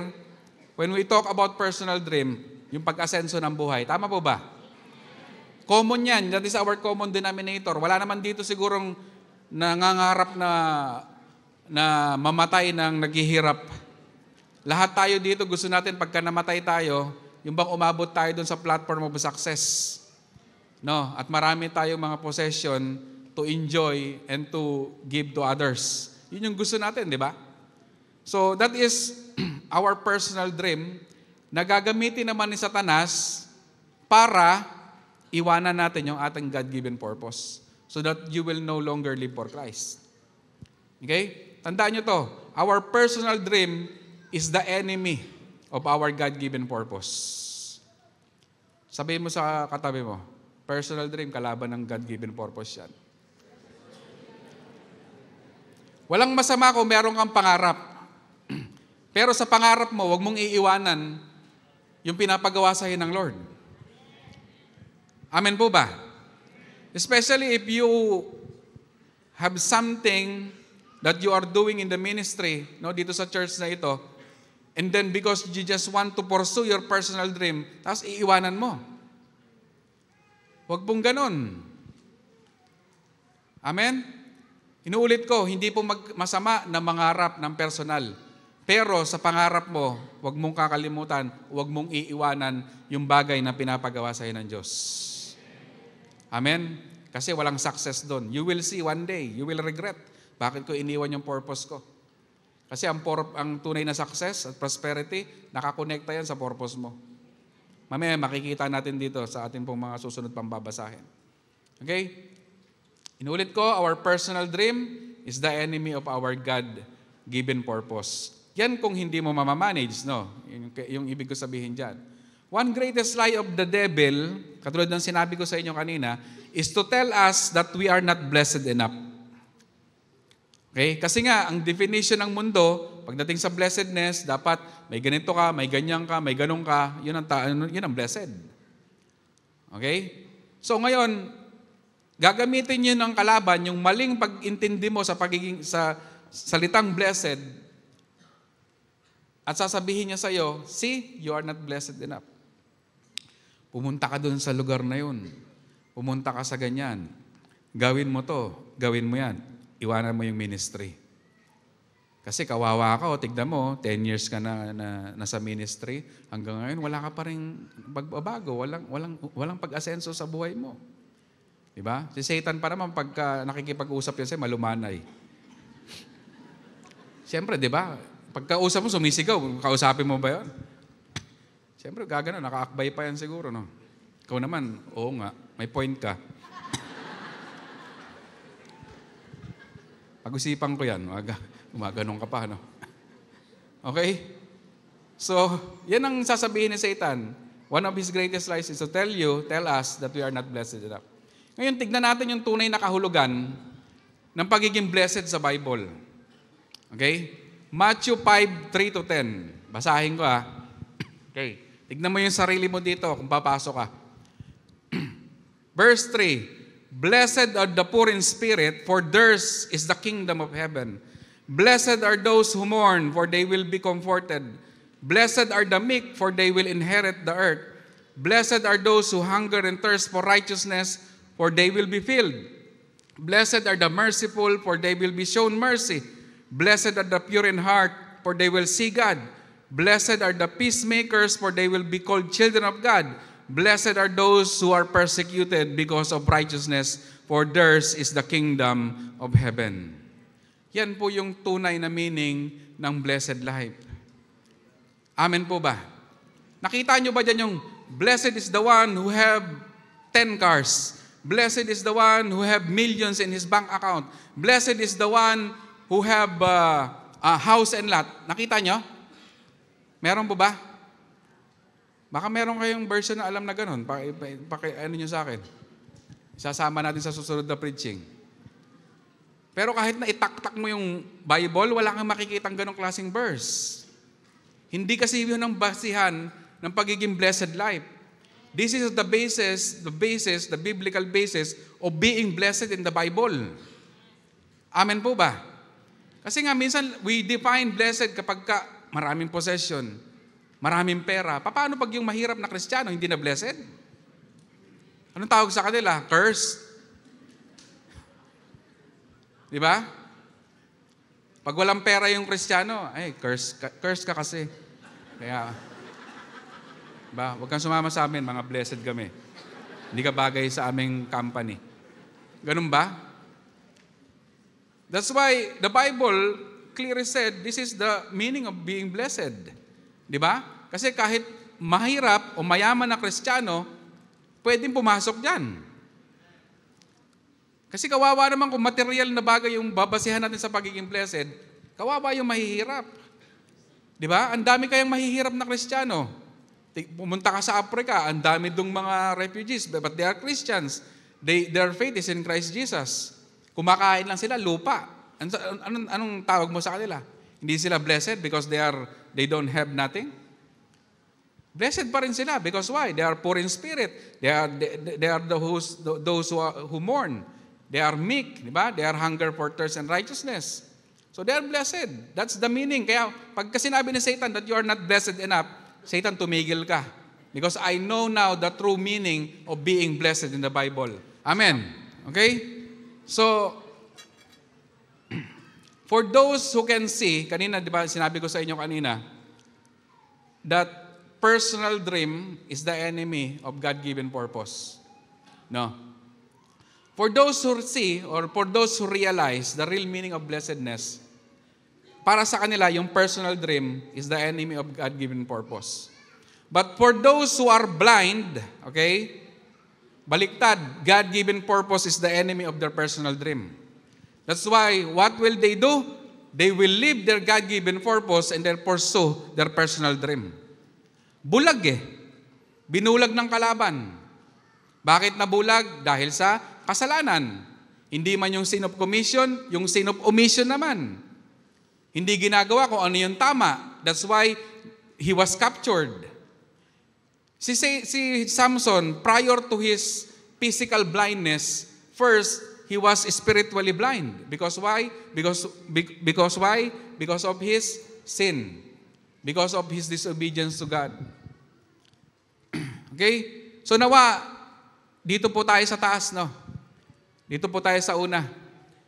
when we talk about personal dream, yung pag-asenso ng buhay, tama po ba? Common yan. That is our common denominator. Wala naman dito sigurong nangangarap na mamatay ng naghihirap. Lahat tayo dito, gusto natin pagka namatay tayo, yung bang umabot tayo dun sa platform of success. No? At marami tayong mga possession to enjoy and to give to others. Yun yung gusto natin, di ba? So that is our personal dream na gagamitin naman ni Satanas para iwanan natin yung ating God-given purpose so that you will no longer live for Christ. Okay? Tandaan nyo to. Our personal dream is the enemy of our God-given purpose. Sabihin mo sa katabi mo, personal dream, kalaban ng God-given purpose yan. Walang masama kung meron kang pangarap. Pero sa pangarap mo, huwag mong iiwanan yung pinapagawa sa'yo ng Lord. Amen po ba? Especially if you have something that you are doing in the ministry, no, dito sa church na ito, And then because you just want to pursue your personal dream, tapos iiwanan mo. Huwag pong ganun. Amen? Inuulit ko, hindi po masama na mangarap ng personal. Pero sa pangarap mo, huwag mong kakalimutan, huwag mong iiwanan yung bagay na pinapagawa sa iyo ng Diyos. Amen? Kasi walang success doon. You will see one day, you will regret. Bakit ko iniwan yung purpose ko? Kasi ang tunay na success at prosperity, nakakonekta yan sa purpose mo. Mamaya makikita natin dito sa ating pong mga susunod pang babasahin. Okay? Inulit ko, our personal dream is the enemy of our God-given purpose. Yan kung hindi mo mamamanage, no? Yung ibig ko sabihin dyan. One greatest lie of the devil, katulad ng sinabi ko sa inyo kanina, is to tell us that we are not blessed enough. Okay? Kasi nga, ang definition ng mundo, pagdating sa blessedness, dapat may ganito ka, may ganyan ka, may ganun ka, yun ang blessed. Okay? So ngayon, gagamitin niyo ng kalaban yung maling pag-intindi mo sa salitang blessed at sasabihin niya sa iyo, see, you are not blessed enough. Pumunta ka doon sa lugar na yun. Pumunta ka sa ganyan. Gawin mo to, gawin mo yan. Iwanan mo yung ministry. Kasi kawawa ka, tignan mo, 10 years ka na nasa ministry, hanggang ngayon wala ka pa rin pagbabago, walang pag-asenso sa buhay mo. Diba? Si Satan pa naman pagka nakikipag-usap yan sa'yo, malumanay. Siyempre, diba? Pagkausap mo, sumisigaw. Kausapin mo ba yun? Siyempre, gagano, nakaakbay pa yan siguro, no? Ikaw naman, oo nga, may point ka. Pag-usipan ko yan, umaganong ka pa, no? Okay? So, yan ang sasabihin ni Satan. One of his greatest lies is to tell us that we are not blessed enough. Ngayon, tignan natin yung tunay na kahulugan ng pagiging blessed sa Bible. Okay? Matthew 5:3-10. Basahin ko Okay. Tignan mo yung sarili mo dito kung papasok ka. Verse 3, Blessed are the poor in spirit, for theirs is the kingdom of heaven. Blessed are those who mourn, for they will be comforted. Blessed are the meek, for they will inherit the earth. Blessed are those who hunger and thirst for righteousness, for they will be filled. Blessed are the merciful, for they will be shown mercy. Blessed are the pure in heart, for they will see God. Blessed are the peacemakers, for they will be called children of God. Blessed are those who are persecuted because of righteousness, for theirs is the kingdom of heaven. Yan po yung tunay na meaning ng blessed life. Amen po ba? Nakita nyo ba dyan yung blessed is the one who have 10 cars. Blessed is the one who have millions in his bank account. Blessed is the one who have a house and lot. Nakita nyo? Meron po ba? Baka meron kayong version na alam na ganun. Ano nyo sa akin? Isasama natin sa susunod na preaching. Pero kahit na itaktak mo yung Bible, wala kang makikita ang ganong klaseng verse. Hindi kasi yun ang basihan ng pagiging blessed life. This is the biblical basis of being blessed in the Bible. Amen po ba? Kasi nga minsan we define blessed kapag maraming possession, maraming pera. Paano pag yung mahirap na Kristiyano hindi na blessed? Anong tawag sa kanila? Cursed. Di ba? Pag walang pera yung Kristiyano, curse ka kasi. Kaya, ba, huwag kang sumama sa amin, mga blessed kami. Hindi ka bagay sa aming company. Ganun ba? That's why the Bible clearly said, this is the meaning of being blessed. Di ba? Kasi kahit mahirap o mayaman na Kristiyano, pwedeng pumasok dyan. Kasi kawawa naman kung material na bagay yung babasihan natin sa pagiging blessed, kawawa yung mahihirap. Di ba? Ang dami kayang mahihirap na Kristiyano. Pumunta ka sa Africa, ang dami dong mga refugees, but they are Christians. Their faith is in Christ Jesus. Kumakain lang sila, lupa. Anong tawag mo sa kanila? Hindi sila blessed because they don't have nothing? Blessed pa rin sila because why? They are poor in spirit. They are those who mourn. They are meek, di ba? They are hunger for thirst and righteousness. So they are blessed. That's the meaning. Kaya pagka sinabi ni Satan that you are not blessed enough, Satan, tumigil ka. Because I know now the true meaning of being blessed in the Bible. Amen. Okay? So, for those who can see, kanina, di ba, sinabi ko sa inyo kanina, that personal dream is the enemy of God-given purpose. No? For those who see, or for those who realize the real meaning of blessedness, para sa kanila, yung personal dream is the enemy of God-given purpose. But for those who are blind, okay, baliktad, God-given purpose is the enemy of their personal dream. That's why, what will they do? They will leave their God-given purpose and then pursue their personal dream. Bulag binulag ng kalaban. Bakit nabulag? Dahil sa kasalanan. Hindi man yung sin of commission, yung sin of omission naman. Hindi ginagawa kung ano yung tama. That's why he was captured. Si Samson, prior to his physical blindness, first, he was spiritually blind. Because why? Because why? Because of his sin. Because of his disobedience to God. Okay? So nawa, dito po tayo sa taas, no? Dito po tayo sa una.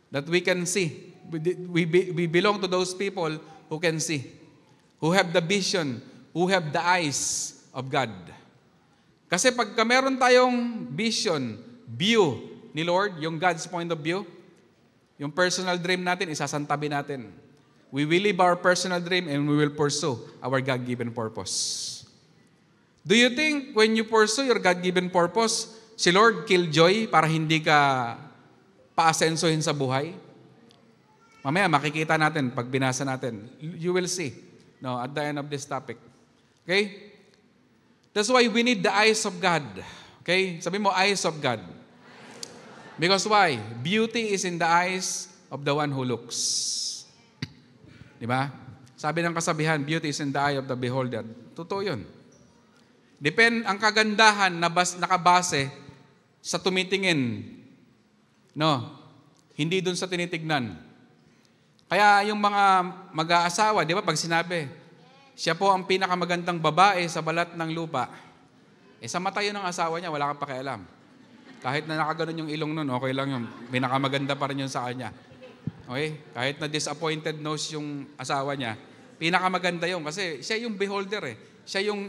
That we can see. We belong to those people who can see. Who have the vision. Who have the eyes of God. Kasi pagka meron tayong vision, view ni Lord, yung God's point of view, yung personal dream natin, isasantabi natin. We will live our personal dream and we will pursue our God-given purpose. Do you think when you pursue your God-given purpose, si Lord killjoy para hindi ka paasensohin sa buhay? Mamaya makikita natin pag binasa natin. You will see, no, at the end of this topic. Okay? That's why we need the eyes of God. Okay? Sabi mo, eyes of God. Because why? Beauty is in the eyes of the one who looks. Di ba? Sabi ng kasabihan, beauty is in the eye of the beholder. Totoo yun. Ang kagandahan na nakabase sa tumitingin. No? Hindi dun sa tinitignan. Kaya yung mga mag-aasawa, di ba, pag sinabi, siya po ang pinakamagandang babae sa balat ng lupa. Sa mata yun ng asawa niya, wala kang pakialam. Kahit na nakaganon yung ilong nun, okay lang yun. Pinakamaganda pa rin yun sa kanya. Okay? Kahit na disappointed nose yung asawa niya, pinakamaganda yun. Kasi siya yung beholder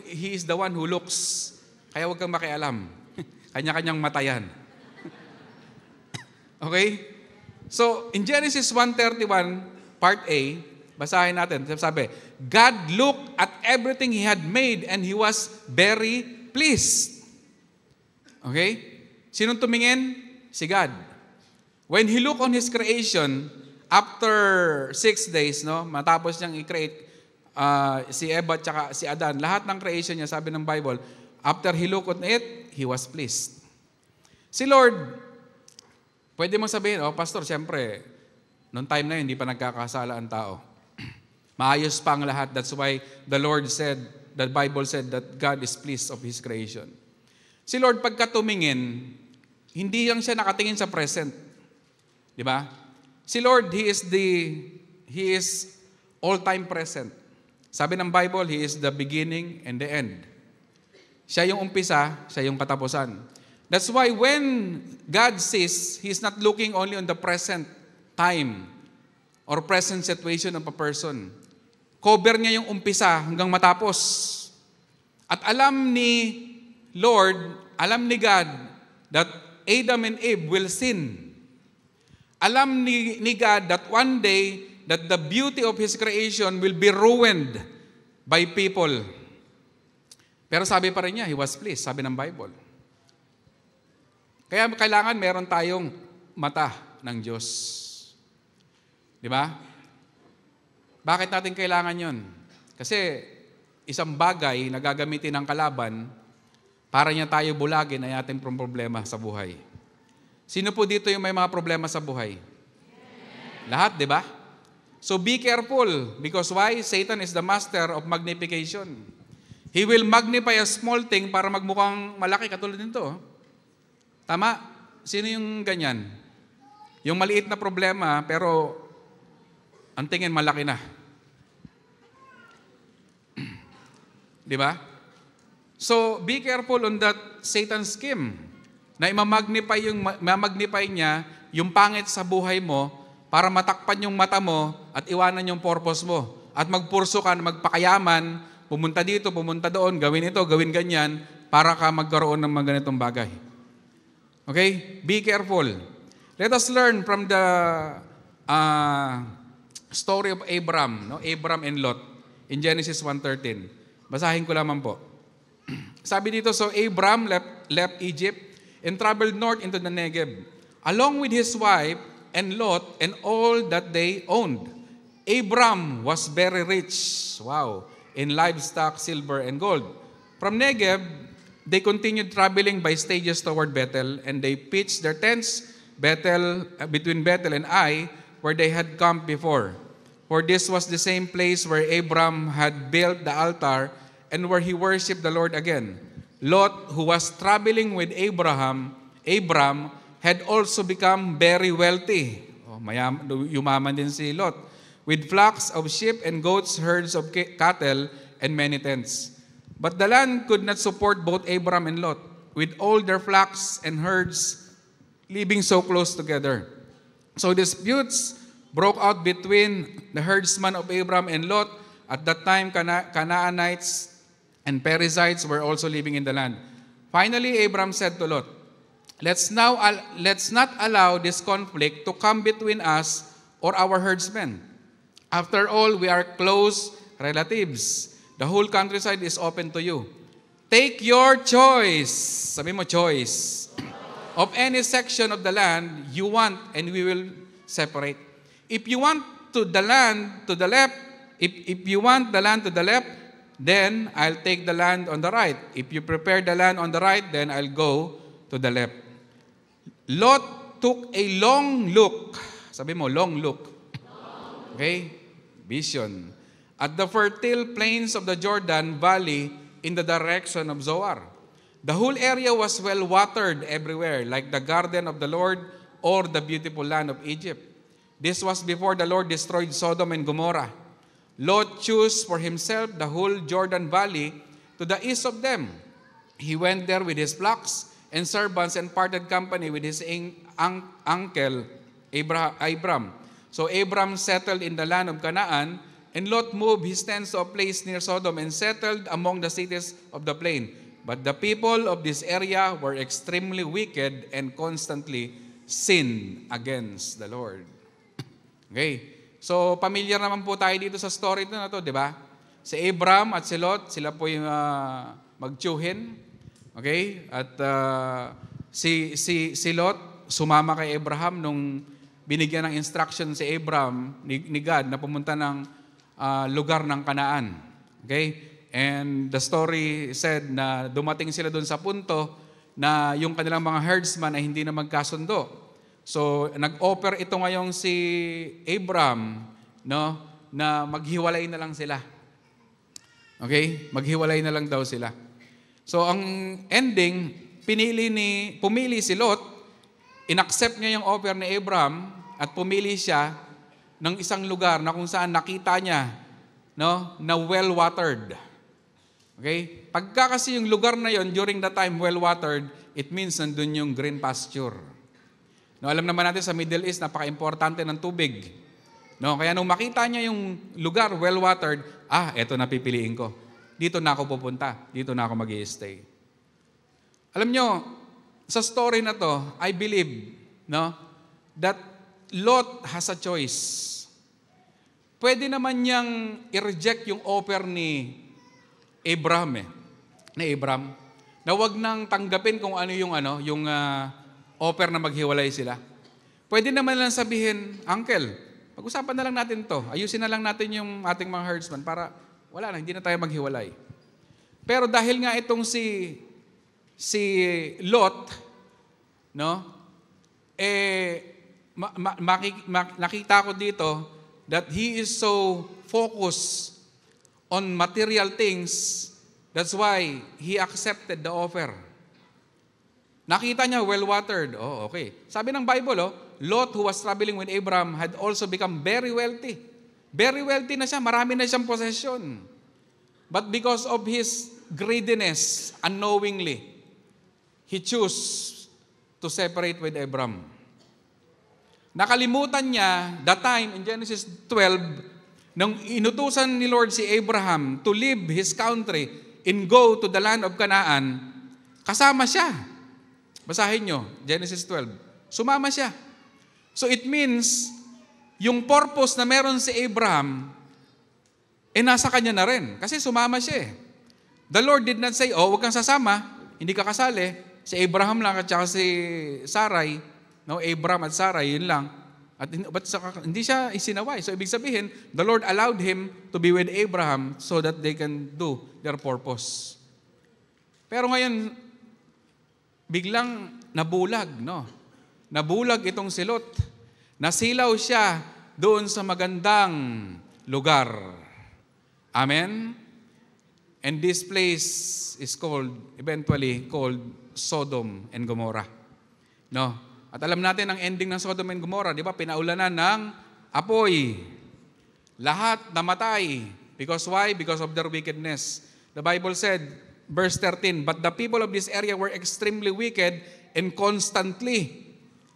he is the one who looks. Kaya huwag kang makialam. Kanya-kanyang mata yan. Okay? So, in Genesis 1:31, part A, basahin natin. Sabi, God looked at everything He had made and He was very pleased. Okay? Sinong tumingin? Si God. When He looked on His creation, after 6 days, no, matapos niyang i-create si Eva at si Adan, lahat ng creation niya, sabi ng Bible, after He looked on it, He was pleased. Si Lord, pwede mo sabihin, Pastor, siyempre, noong time na yun, hindi pa nagkakasala ang tao. Maayos pa ang lahat. That's why the Bible said that God is pleased of His creation. Si Lord, pagka tumingin, hindi lang siya nakatingin sa present. Di ba? Si Lord, He is all-time present. Sabi ng Bible, He is the beginning and the end. Siya yung umpisa, siya yung katapusan. That's why when God sees, He's not looking only on the present time or present situation of a person. Cover niya yung umpisa hanggang matapos. At alam ni Lord, alam ni God that Adam and Eve will sin. Alam ni God that one day that the beauty of His creation will be ruined by people. Pero sabi pa rin niya, He was pleased, sabi ng Bible. Kaya kailangan meron tayong mata ng Diyos. Di ba? Bakit natin kailangan yon? Kasi isang bagay na gagamitin ng kalaban para niya tayo bulagin ay ating problema sa buhay. Sino po dito yung may mga problema sa buhay? Lahat, di ba? So be careful because why? Satan is the master of magnification. He will magnify a small thing para magmukhang malaki katulad nito. Tama? Sino yung ganyan? Yung maliit na problema pero ang tingin malaki na. Di ba? So, be careful on that Satan's scheme na mamagnify niya yung pangit sa buhay mo para matakpan yung mata mo at iwanan yung purpose mo. At magpurso ka na magpakayaman, pumunta dito, pumunta doon, gawin ito, gawin ganyan, para ka magkaroon ng mga ganitong bagay. Okay? Be careful. Let us learn from the story of Abram, no? Abram and Lot in Genesis 1:13. Basahin ko lamang po. Sabi dito, so Abram left Egypt and traveled north into the Negev, along with his wife and Lot and all that they owned. Abram was very rich, in livestock, silver, and gold. From Negev, they continued traveling by stages toward Bethel, and they pitched their tents between Bethel and Ai, where they had camped before. For this was the same place where Abram had built the altar and where he worshipped the Lord again. Lot, who was traveling with Abram, had also become very wealthy. Yumaman din si Lot. With flocks of sheep and goats, herds of cattle, and many tents. But the land could not support both Abram and Lot, with all their flocks and herds living so close together. So disputes broke out between the herdsmen of Abram and Lot. At that time, Canaanites and Perizzites were also living in the land. Finally, Abram said to Lot, let's not allow this conflict to come between us or our herdsmen. After all, we are close relatives. The whole countryside is open to you. Take your choice, sabi mo choice, of any section of the land you want, and we will separate. If you want the land to the left, then I'll take the land on the right. If you prepare the land on the right, then I'll go to the left. Lot took a long look. Sabi mo, long look. Okay? Vision. At the fertile plains of the Jordan Valley in the direction of Zoar. The whole area was well watered everywhere, like the garden of the Lord or the beautiful land of Egypt. This was before the Lord destroyed Sodom and Gomorrah. Lot chose for himself the whole Jordan Valley to the east of them. He went there with his flocks and servants and parted company with his uncle Abram. So Abram settled in the land of Canaan, and Lot moved his tents to a place near Sodom and settled among the cities of the plain. But the people of this area were extremely wicked and constantly sinned against the Lord. Okay. So, pamilyar naman po tayo dito sa story na to, di ba? Si Abram at si Lot, sila po yung magtiyuhin. Okay? At si Lot, sumama kay Abraham nung binigyan ng instruction si Abram ni God na pumunta ng lugar ng Kanaan. Okay? And the story said na dumating sila doon sa punto na yung kanilang mga herdsman ay hindi na magkasundo. So, nag-offer ito ngayong si Abram, no, na maghiwalay na lang sila. Okay? Maghiwalay na lang daw sila. So, ang ending, pumili si Lot, inaccept niya yung offer ni Abram at pumili siya ng isang lugar na kung saan nakita niya, no, na well-watered. Okay? Pagka kasi yung lugar na yon during the time well-watered, it means nandun yung green pasture. No, alam naman natin sa Middle East, napaka-importante ng tubig. No, kaya nung makita niya yung lugar well-watered, eto na pipiliin ko. Dito na ako pupunta. Dito na ako mag-i-stay. Alam nyo, sa story na to, I believe, no, that Lot has a choice. Pwede naman niyang i-reject yung offer ni Abram na wag nang tanggapin kung ano yung offer na maghiwalay sila. Pwede naman lang sabihin, Uncle, pag-usapan na lang natin to. Ayusin na lang natin yung ating mga herdsman para wala na, hindi na tayo maghiwalay. Pero dahil nga itong si Lot, no, nakita ko dito that he is so focused on material things, that's why he accepted the offer. Nakita niya, well-watered. Oh, okay. Sabi ng Bible, Lot, who was traveling with Abram, had also become very wealthy. Very wealthy na siya, marami na siyang possession. But because of his greediness, unknowingly, he chose to separate with Abram. Nakalimutan niya, the time in Genesis 12, nang inutusan ni Lord si Abraham to leave his country and go to the land of Canaan, kasama siya. Basahin nyo, Genesis 12. Sumama siya. So it means, yung purpose na meron si Abraham, nasa kanya na rin. Kasi sumama siya eh. The Lord did not say, huwag kang sasama, hindi ka kasali. Si Abraham lang at saka si Sarai, no, Abraham at Sarai, yun lang. At hindi siya isinaway. So ibig sabihin, the Lord allowed him to be with Abraham so that they can do their purpose. Pero ngayon, biglang nabulag, no? Nabulag itong si Lot. Nasilaw siya doon sa magandang lugar. Amen? And this place is eventually called Sodom and Gomorrah. No? At alam natin ang ending ng Sodom and Gomorrah, di ba? Pinaulanan ng apoy. Lahat namatay. Because why? Because of their wickedness. The Bible said, verse 13, but the people of this area were extremely wicked and constantly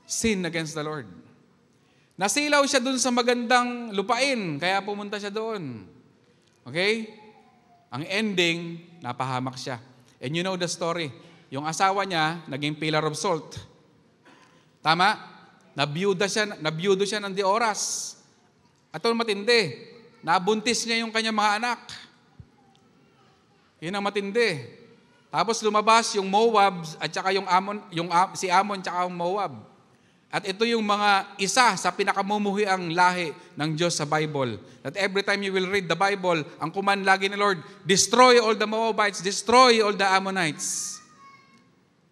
sin against the Lord. Nasilaw siya dun sa magandang lupain, kaya pumunta siya doon. Okay? Ang ending, napahamak siya. And you know the story. Yung asawa niya, naging pillar of salt. Tama? Nabiyudo siya ng di oras. At ito matindi. Nabuntis niya yung kanyang mga anak. Yun ang matindi. Tapos lumabas yung Moab at saka si Ammon at saka yung Moab. At ito yung mga isa sa pinakamumuhiang lahi ng Diyos sa Bible. That every time you will read the Bible, ang command lagi ni Lord, destroy all the Moabites, destroy all the Ammonites.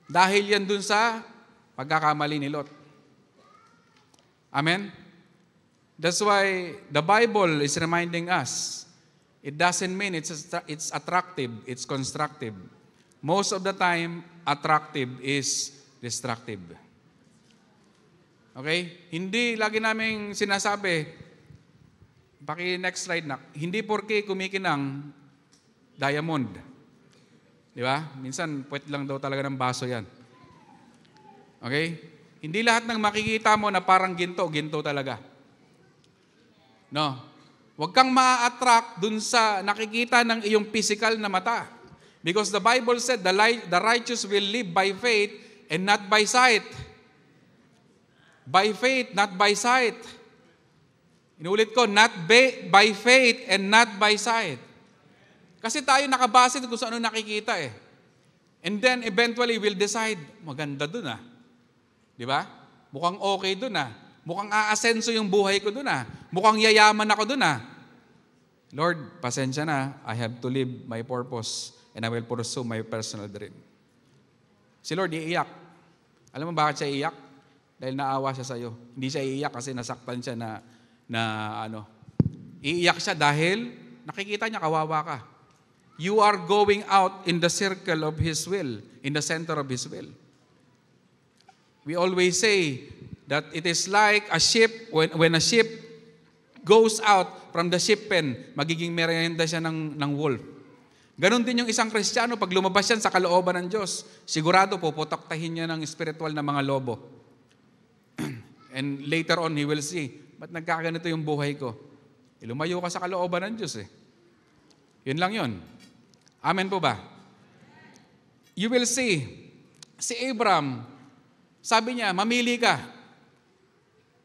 Dahil yan dun sa pagkakamali ni Lot. Amen? That's why the Bible is reminding us, it doesn't mean it's attractive, it's constructive. Most of the time, attractive is destructive. Okay? Hindi lagi naming sinasabi, next slide na, hindi porke kumikinang diamond. Di ba? Minsan, puwet lang daw talaga ng baso yan. Okay? Hindi lahat ng makikita mo na parang ginto talaga. No. Huwag kang ma-attract dun sa nakikita ng iyong physical na mata. Because the Bible said, the righteous will live by faith and not by sight. By faith, not by sight. Inulit ko, by faith and not by sight. Kasi tayo nakabase kung saan nakikita eh. And then eventually we'll decide, maganda dun ah. Di ba? Mukhang okay dun ah. Mukhang aasenso yung buhay ko dun ah. Mukhang yayaman ako dun ah. Lord, pasensya na. I have to live my purpose and I will pursue my personal dream. Si Lord iiyak. Alam mo bakit siya iiyak? Dahil naawa siya sa'yo. Hindi siya iiyak kasi nasaktan siya Iiyak siya dahil nakikita niya kawawa ka. You are going out in the circle of His will, in the center of His will. We always say that it is like a ship, when a ship goes out from the ship pen, magiging merienda siya ng wolf. Ganon din yung isang Kristiyano, pag lumabas yan sa kalooban ng Diyos, sigurado puputaktahin niya ng spiritual na mga lobo. And later on, he will see, ba't nagkaganito yung buhay ko? Lumayo ka sa kalooban ng Diyos eh. Yun lang yun. Amen po ba? You will see, si Abram, sabi niya, mamili ka.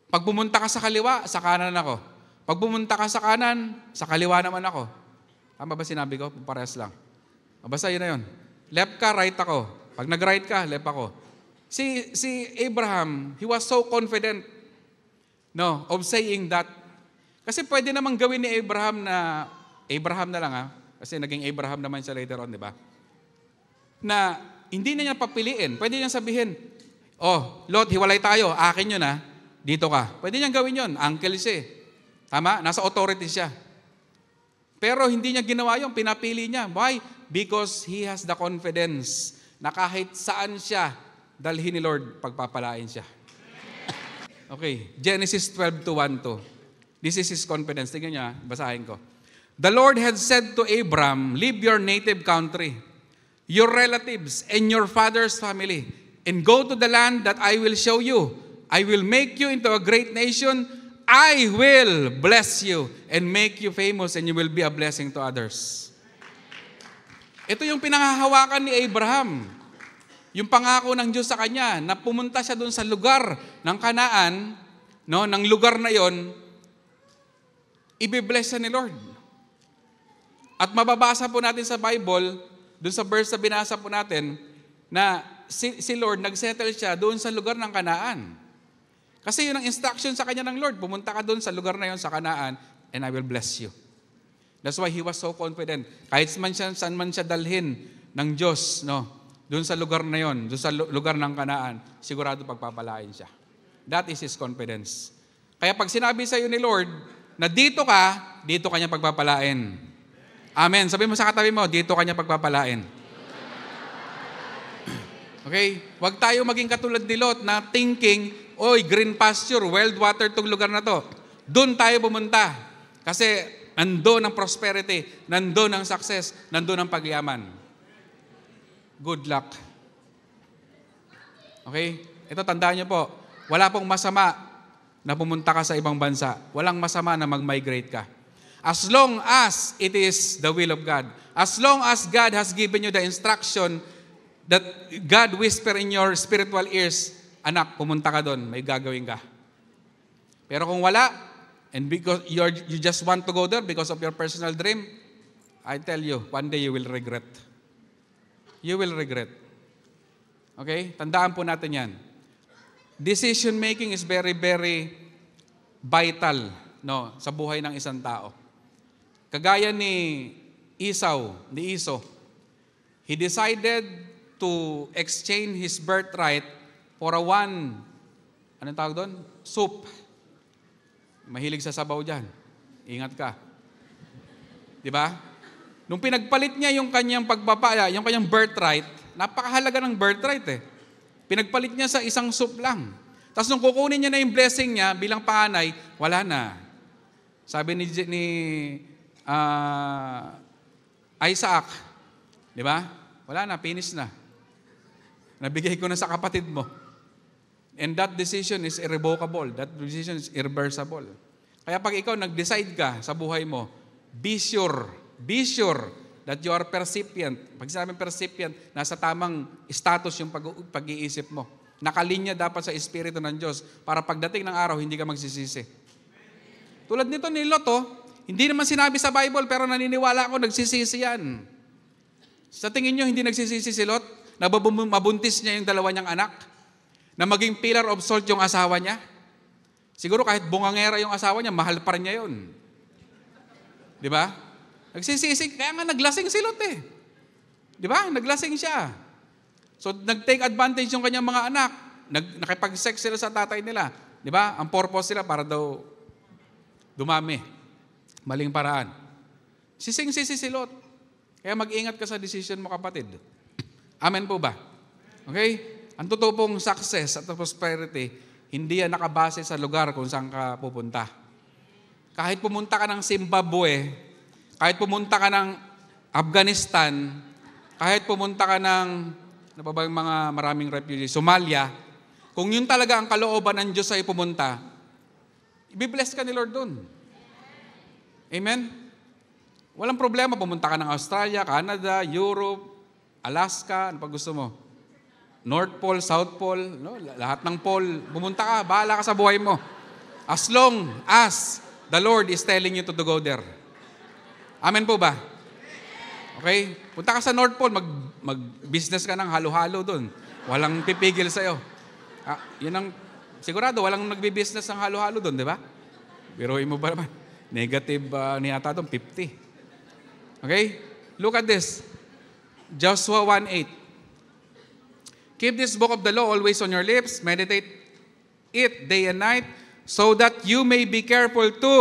Pag pumunta ka sa kaliwa, sa kanan ako. Pag pumunta ka sa kanan, sa kaliwa naman ako. Tama ba sinabi ko? Parehas lang. Basta yun na yun. Left ka, right ako. Pag nag-right ka, left ako. Si Abraham, he was so confident of saying that. Kasi pwede namang gawin ni Abraham na lang kasi naging Abraham naman siya later on, di ba? Na hindi na niya papiliin. Pwede niya sabihin, Lot, hiwalay tayo. Akin yun dito ka. Pwede niyang gawin yun. Uncle siya. Tama? Nasa authority siya. Pero hindi niya ginawa yun. Pinapili niya. Why? Because he has the confidence na kahit saan siya, dalhin ni Lord, pagpapalain siya. Okay. Genesis 12:1-2. This is his confidence. Tingnan niya, basahin ko. The Lord had said to Abram, leave your native country, your relatives, and your father's family, and go to the land that I will show you. I will make you into a great nation. I will bless you and make you famous, and you will be a blessing to others. Ito yung pinanghahawakan ni Abraham. Yung pangako ng Diyos sa kanya, na pumunta siya doon sa lugar ng Kanaan, no, ng lugar na yon, ibibless siya ni Lord. At mababasa po natin sa Bible, doon sa verse na binasa po natin, na si Lord, nagsettle siya doon sa lugar ng Kanaan. Kasi yun ang instruction sa kanya ng Lord, pumunta ka doon sa lugar na yon sa Kanaan, and I will bless you. That's why he was so confident. Kahit saan man siya dalhin ng Diyos, no, doon sa lugar na yon, doon sa lugar ng Kanaan, sigurado pagpapalain siya. That is his confidence. Kaya pag sinabi sa iyo ni Lord, na dito ka niya pagpapalain. Amen. Sabi mo sa katabi mo, dito ka niya pagpapalain. Okay? Huwag tayo maging katulad ni Lot na thinking, oy, green pasture, wild water tong lugar na to. Doon tayo pumunta. Kasi nandoon ang prosperity, nandoon ang success, nandoon ang pagyaman. Good luck. Okay? Ito, tandaan niyo po, wala pong masama na pumunta ka sa ibang bansa. Walang masama na mag-migrate ka. As long as it is the will of God. As long as God has given you the instruction that God whisper in your spiritual ears, anak, pumunta ka doon, may gagawin ka. Pero kung wala, and because you just want to go there because of your personal dream, I tell you, one day you will regret. You will regret. Okay? Tandaan po natin yan. Decision making is very, very vital, no, sa buhay ng isang tao. Kagaya ni Iso, he decided to exchange his birthright for anong tawag doon? Soup. Mahilig sa sabaw dyan. Ingat ka. Diba? Nung pinagpalit niya yung kanyang yung kanyang birthright, napakahalaga ng birthright eh. Pinagpalit niya sa isang soup lang. Tapos nung kukunin niya na yung blessing niya bilang panganay, wala na. Sabi ni Isaac, di ba? Wala na, finish na. Nabigay ko na sa kapatid mo. And that decision is irrevocable. That decision is irreversible. Kaya pag ikaw nag-decide ka sa buhay mo, be sure that you are percipient. Pag sinabing percipient, nasa tamang status yung pag-iisip mo. Nakalinya dapat sa Espiritu ng Diyos para pagdating ng araw, hindi ka magsisisi. Tulad nito ni Lot, hindi naman sinabi sa Bible, pero naniniwala ako, nagsisisi yan. Sa tingin nyo, hindi nagsisisi si Lot? Na mabuntis niya yung dalawa niyang anak? Na maging pillar of salt yung asawa niya? Siguro kahit bungangera yung asawa niya, mahal pa rin niya yun. Di ba? Nagsisisi, kaya nga naglasing si Lot eh. Di ba? Naglasing siya. So, nag-take advantage yung kanyang mga anak. Nakipag-sex sila sa tatay nila. Di ba? Ang purpose sila para daw dumami. Maling paraan. Sising-sisi si Lot. Kaya mag-ingat ka sa decision mo, kapatid. Amen po ba? Okay? Ang totoo pong success at prosperity, hindi yan nakabase sa lugar kung saan ka pupunta. Kahit pumunta ka ng Zimbabwe, kahit pumunta ka ng Afghanistan, kahit pumunta ka ng mga maraming refugees, Somalia, kung yun talaga ang kalooban ng Diyos ay pumunta, ibibless ka ni Lord doon. Amen? Walang problema, pumunta ka ng Australia, Canada, Europe, Alaska, ano pa gusto mo? North Pole, South Pole, no? Lahat ng pole, pumunta ka, bahala ka sa buhay mo. As long as the Lord is telling you to go there. Amen po ba? Okay? Punta ka sa North Pole, mag-business ka ng halo-halo doon. Walang pipigil sa'yo. Yun ang, sigurado, walang nagbi-business ng halo-halo doon, di ba? Biruin mo ba naman? Negative niyata doon, 50. Okay? Look at this. Joshua 1:8. Keep this book of the law always on your lips. Meditate it day and night so that you may be careful to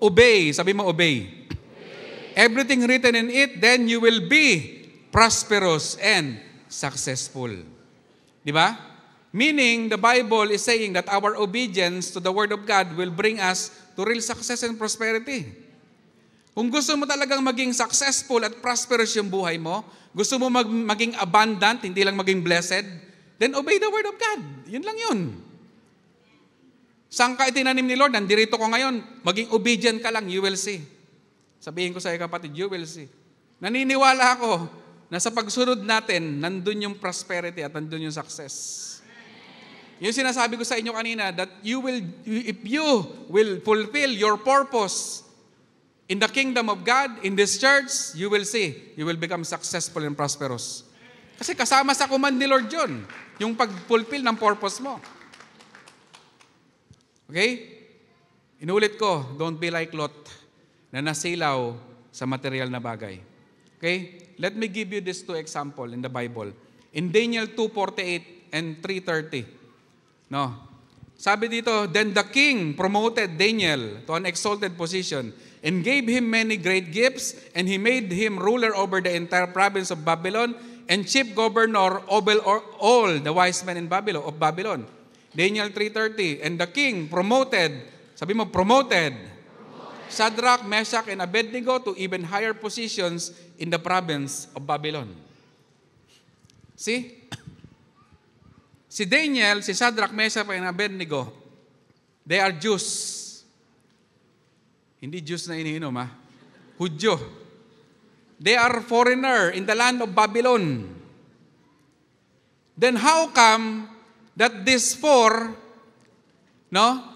obey. Sabi mo, obey. Everything written in it, then you will be prosperous and successful. Di ba? Meaning, the Bible is saying that our obedience to the Word of God will bring us to real success and prosperity. Kung gusto mo talagang maging successful at prosperous yung buhay mo, gusto mo maging abundant, hindi lang maging blessed, then obey the Word of God. Yun lang yun. Saan ka itinanim ni Lord? Nandirito ko ngayon. Maging obedient ka lang, you will see. Sabihin ko sa iyo kapatid, you will see. Naniniwala ako na sa pagsunod natin, nandun yung prosperity at nandun yung success. Yung sinasabi ko sa inyo kanina, that if you will fulfill your purpose in the kingdom of God, in this church, you will see, you will become successful and prosperous. Kasi kasama sa command ni Lord yun, yung pag-fulfill ng purpose mo. Okay? Inulit ko, don't be like Lot na nasilaw sa material na bagay. Okay? Let me give you these two examples in the Bible. In Daniel 2:48 and 3:30. No. Sabi dito, then the king promoted Daniel to an exalted position and gave him many great gifts, and he made him ruler over the entire province of Babylon and chief governor over all the wise men in Babylon. Daniel 3:30, and the king promoted, sabi mo promoted, Shadrach, Meshach, and Abednego to even higher positions in the province of Babylon. See? Si Daniel, si Shadrach, Meshach, and Abednego, they are Jews. Hindi Jews na iniinom, ha? Hudyo. They are foreigner in the land of Babylon. Then how come that these four,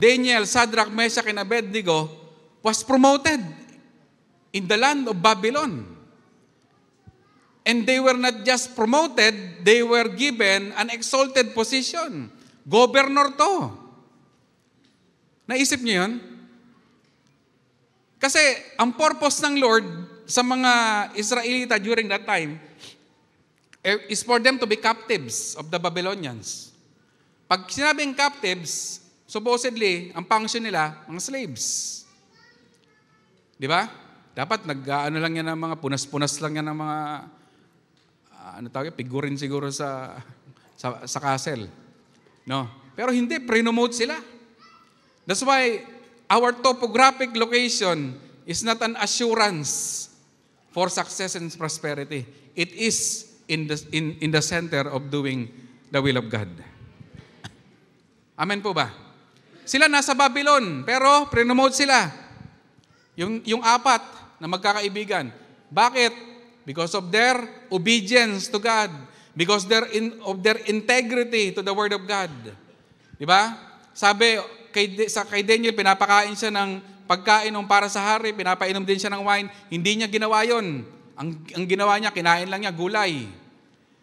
Daniel, Shadrach, Meshach, and Abednego, was promoted in the land of Babylon? And they were not just promoted, they were given an exalted position. Governor to. Naisip niyo yun? Kasi ang purpose ng Lord sa mga Israelita during that time is for them to be captives of the Babylonians. Pag sinabing captives, supposedly, ang function nila, mga slaves. Di ba? Dapat nag-ano lang yan ng mga punas-punas lang yan ng mga figurin siguro sa castle. No? Pero hindi, pre-nomote sila. That's why our topographic location is not an assurance for success and prosperity. It is in the center of doing the will of God. Amen po ba? Sila nasa Babylon, pero pre-nomote sila. Yung apat na magkakaibigan. Bakit? Because of their obedience to God. Because of their integrity to the Word of God. Di ba? Sabi, kay Daniel, pinapakain siya ng pagkain ng para sa hari, pinapainom din siya ng wine. Hindi niya ginawa yon. Ang ginawa niya, kinain lang niya gulay.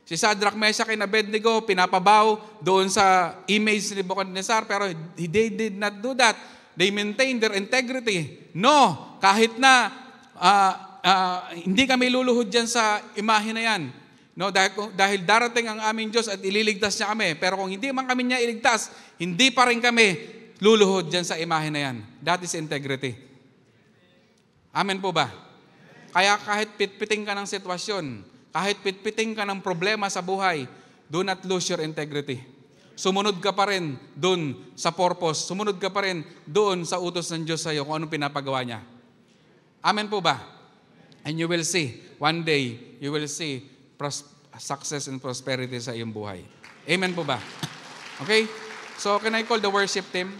Si Shadrach, Meshach, and Abednego, pinapabaw doon sa image ni Nebuchadnezzar, pero they did not do that. They maintained their integrity. No, kahit na hindi kami luluhod dyan sa imahe na yan. No, dahil darating ang aming Diyos at ililigtas niya kami. Pero kung hindi man kami niya iligtas, hindi pa rin kami luluhod dyan sa imahe na yan. That is integrity. Amen po ba? Kaya kahit pitpiting ka ng sitwasyon, kahit pitpiting ka ng problema sa buhay, do not lose your integrity. Sumunod ka pa rin doon sa purpose. Sumunod ka pa rin doon sa utos ng Diyos sa iyo kung anong pinapagawa niya. Amen po ba? And you will see, one day, you will see success and prosperity sa iyong buhay. Amen po ba? Okay? So, can I call the worship team?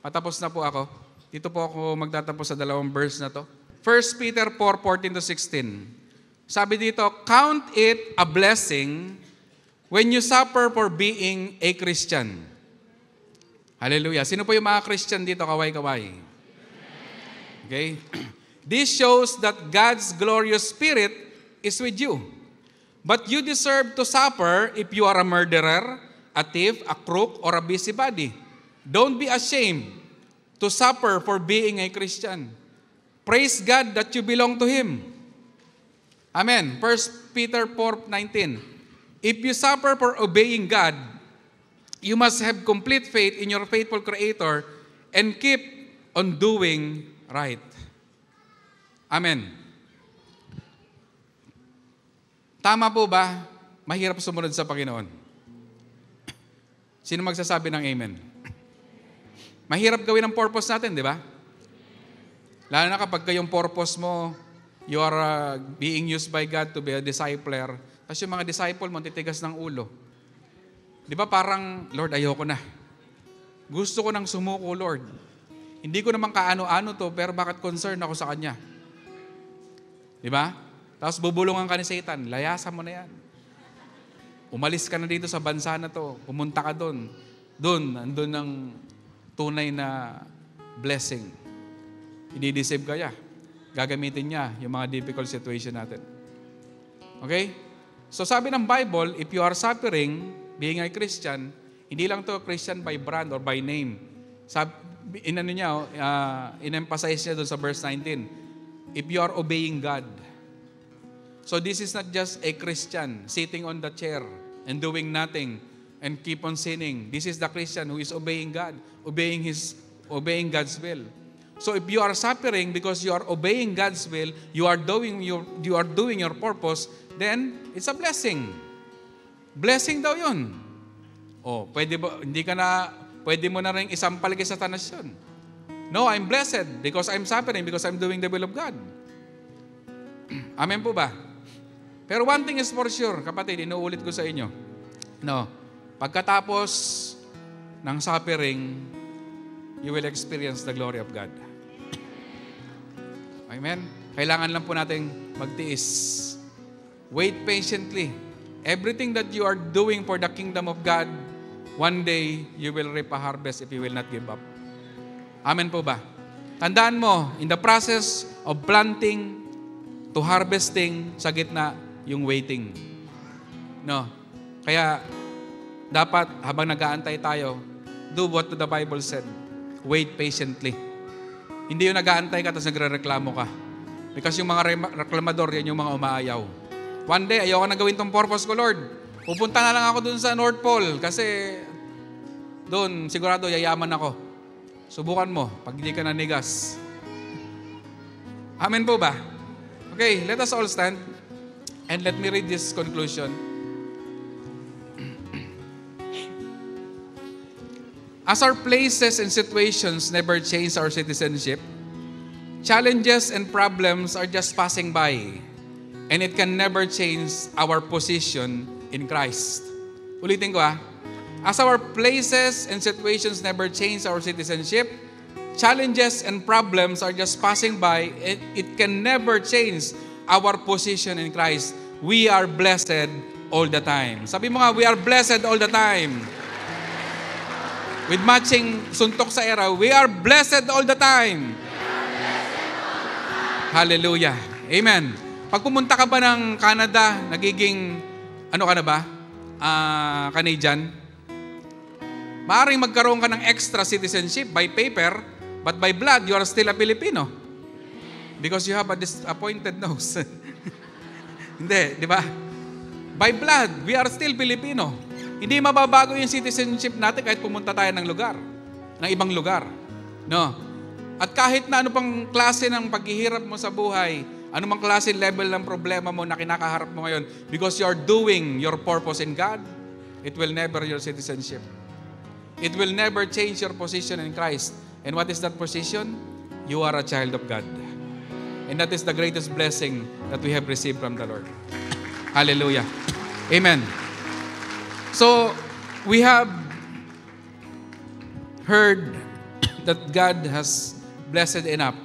Patapos na po ako. Dito po ako magtatapos sa dalawang verse na to. 1 Peter 4:14-16. Sabi dito, count it a blessing when you suffer for being a Christian. Hallelujah. Sino po yung mga Christian dito? Kaway-kaway. Okay? This shows that God's glorious Spirit is with you. But you deserve to suffer if you are a murderer, a thief, a crook, or a busybody. Don't be ashamed to suffer for being a Christian. Praise God that you belong to Him. Amen. 1 Peter 4:19. If you suffer for obeying God, you must have complete faith in your faithful Creator and keep on doing right. Amen. Tama po ba? Mahirap sumunod sa Panginoon. Sino magsasabi ng amen? Mahirap gawin ang purpose natin, di ba? Lalo na kapag yung purpose mo, you are being used by God to be a discipler. Tapos yung mga disciple mo, titigas ng ulo. Di ba parang, Lord, ayoko na. Gusto ko nang sumuko, Lord. Hindi ko naman kaano-ano to, pero bakit concerned ako sa Kanya? Di ba? Tapos bubulungan ka ni Satan, layasan mo na yan. Umalis ka na dito sa bansa na to, pumunta ka doon. Doon, andun ang tunay na blessing. I-deceive ka niya. Gagamitin niya yung mga difficult situation natin. Okay? So sabi ng Bible, if you are suffering, being a Christian, hindi lang to Christian by brand or by name. In-emphasize niya doon sa verse 19. If you are obeying God. So this is not just a Christian sitting on the chair and doing nothing and keep on sinning. This is the Christian who is obeying God, obeying God's will. So if you are suffering because you are obeying God's will, you are doing your purpose, then it's a blessing. Blessing daw 'yun. Oh, pwede mo na ring isampal kay Satanas 'yun. No, I'm blessed because I'm suffering because I'm doing the will of God. Amen po ba? Pero one thing is for sure, kapatid, inuulit ko sa inyo. No, pagkatapos ng suffering, you will experience the glory of God. Amen? Kailangan lang po nating magtiis. Wait patiently. Everything that you are doing for the kingdom of God, one day, you will reap a harvest if you will not give up. Amen po ba? Tandaan mo, in the process of planting to harvesting, sa gitna, yung waiting. No? Kaya, dapat, habang nag-aantay tayo, do what the Bible said. Wait patiently. Hindi yung nag-aantay ka, tapos nagre-reklamo ka. Because yung mga reklamador, yan yung mga umaayaw. One day, ayoko na gawin tong purpose ko, Lord. Pupunta na lang ako dun sa North Pole, kasi doon, sigurado, yayaman ako. Subukan mo, pag hindi ka nanigas. Amen po ba? Okay, let us all stand and let me read this conclusion. As our places and situations never change our citizenship, challenges and problems are just passing by, and it can never change our position in Christ. Ulitin ko As our places and situations never change our citizenship, challenges and problems are just passing by, and it can never change our position in Christ. We are blessed all the time. Sabi mo nga, we are blessed all the time. With matching suntok sa era, we are blessed all the time. Hallelujah. Amen. Pag pumunta ka ba ng Canada, nagiging, ano ka na ba? Canadian. Maaring magkaroon ka ng extra citizenship by paper, but by blood, you are still a Filipino. Because you have a disappointed nose. Hindi, di ba? By blood, we are still Filipino. Hindi mababago yung citizenship natin kahit pumunta tayo ng lugar, ng ibang lugar. No? At kahit na ano pang klase ng paghihirap mo sa buhay, ano mang klase level ng problema mo na kinakaharap mo ngayon, because you are doing your purpose in God, it will never your citizenship. It will never change your position in Christ. And what is that position? You are a child of God. And that is the greatest blessing that we have received from the Lord. Hallelujah. Amen. So, we have heard that God has blessed enough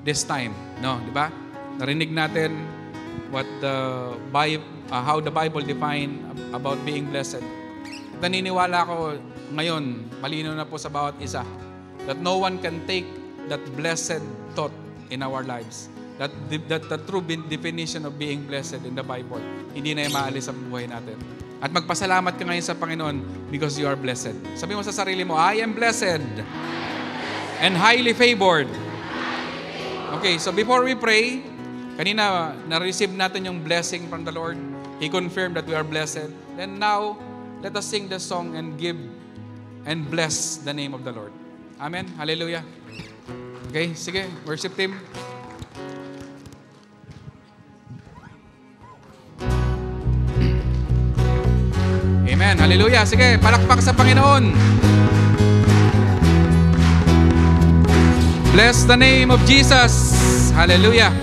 this time. No, di ba? Narinig natin what how the Bible define about being blessed. Naniniwala ko ngayon, malinaw na po sa bawat isa, that no one can take that blessed thought in our lives. That the true definition of being blessed in the Bible, hindi na yung maalis sa buhay natin. At magpasalamat ka ngayon sa Panginoon because you are blessed. Sabi mo sa sarili mo, I am blessed and highly favored. Okay, so before we pray, kanina na-receive natin yung blessing from the Lord. He confirmed that we are blessed. Then now, let us sing the song and give and bless the name of the Lord. Amen. Hallelujah. Okay, sige, worship team. Amen. Ayan, hallelujah. Sige, palakpak sa Panginoon. Bless the name of Jesus. Hallelujah.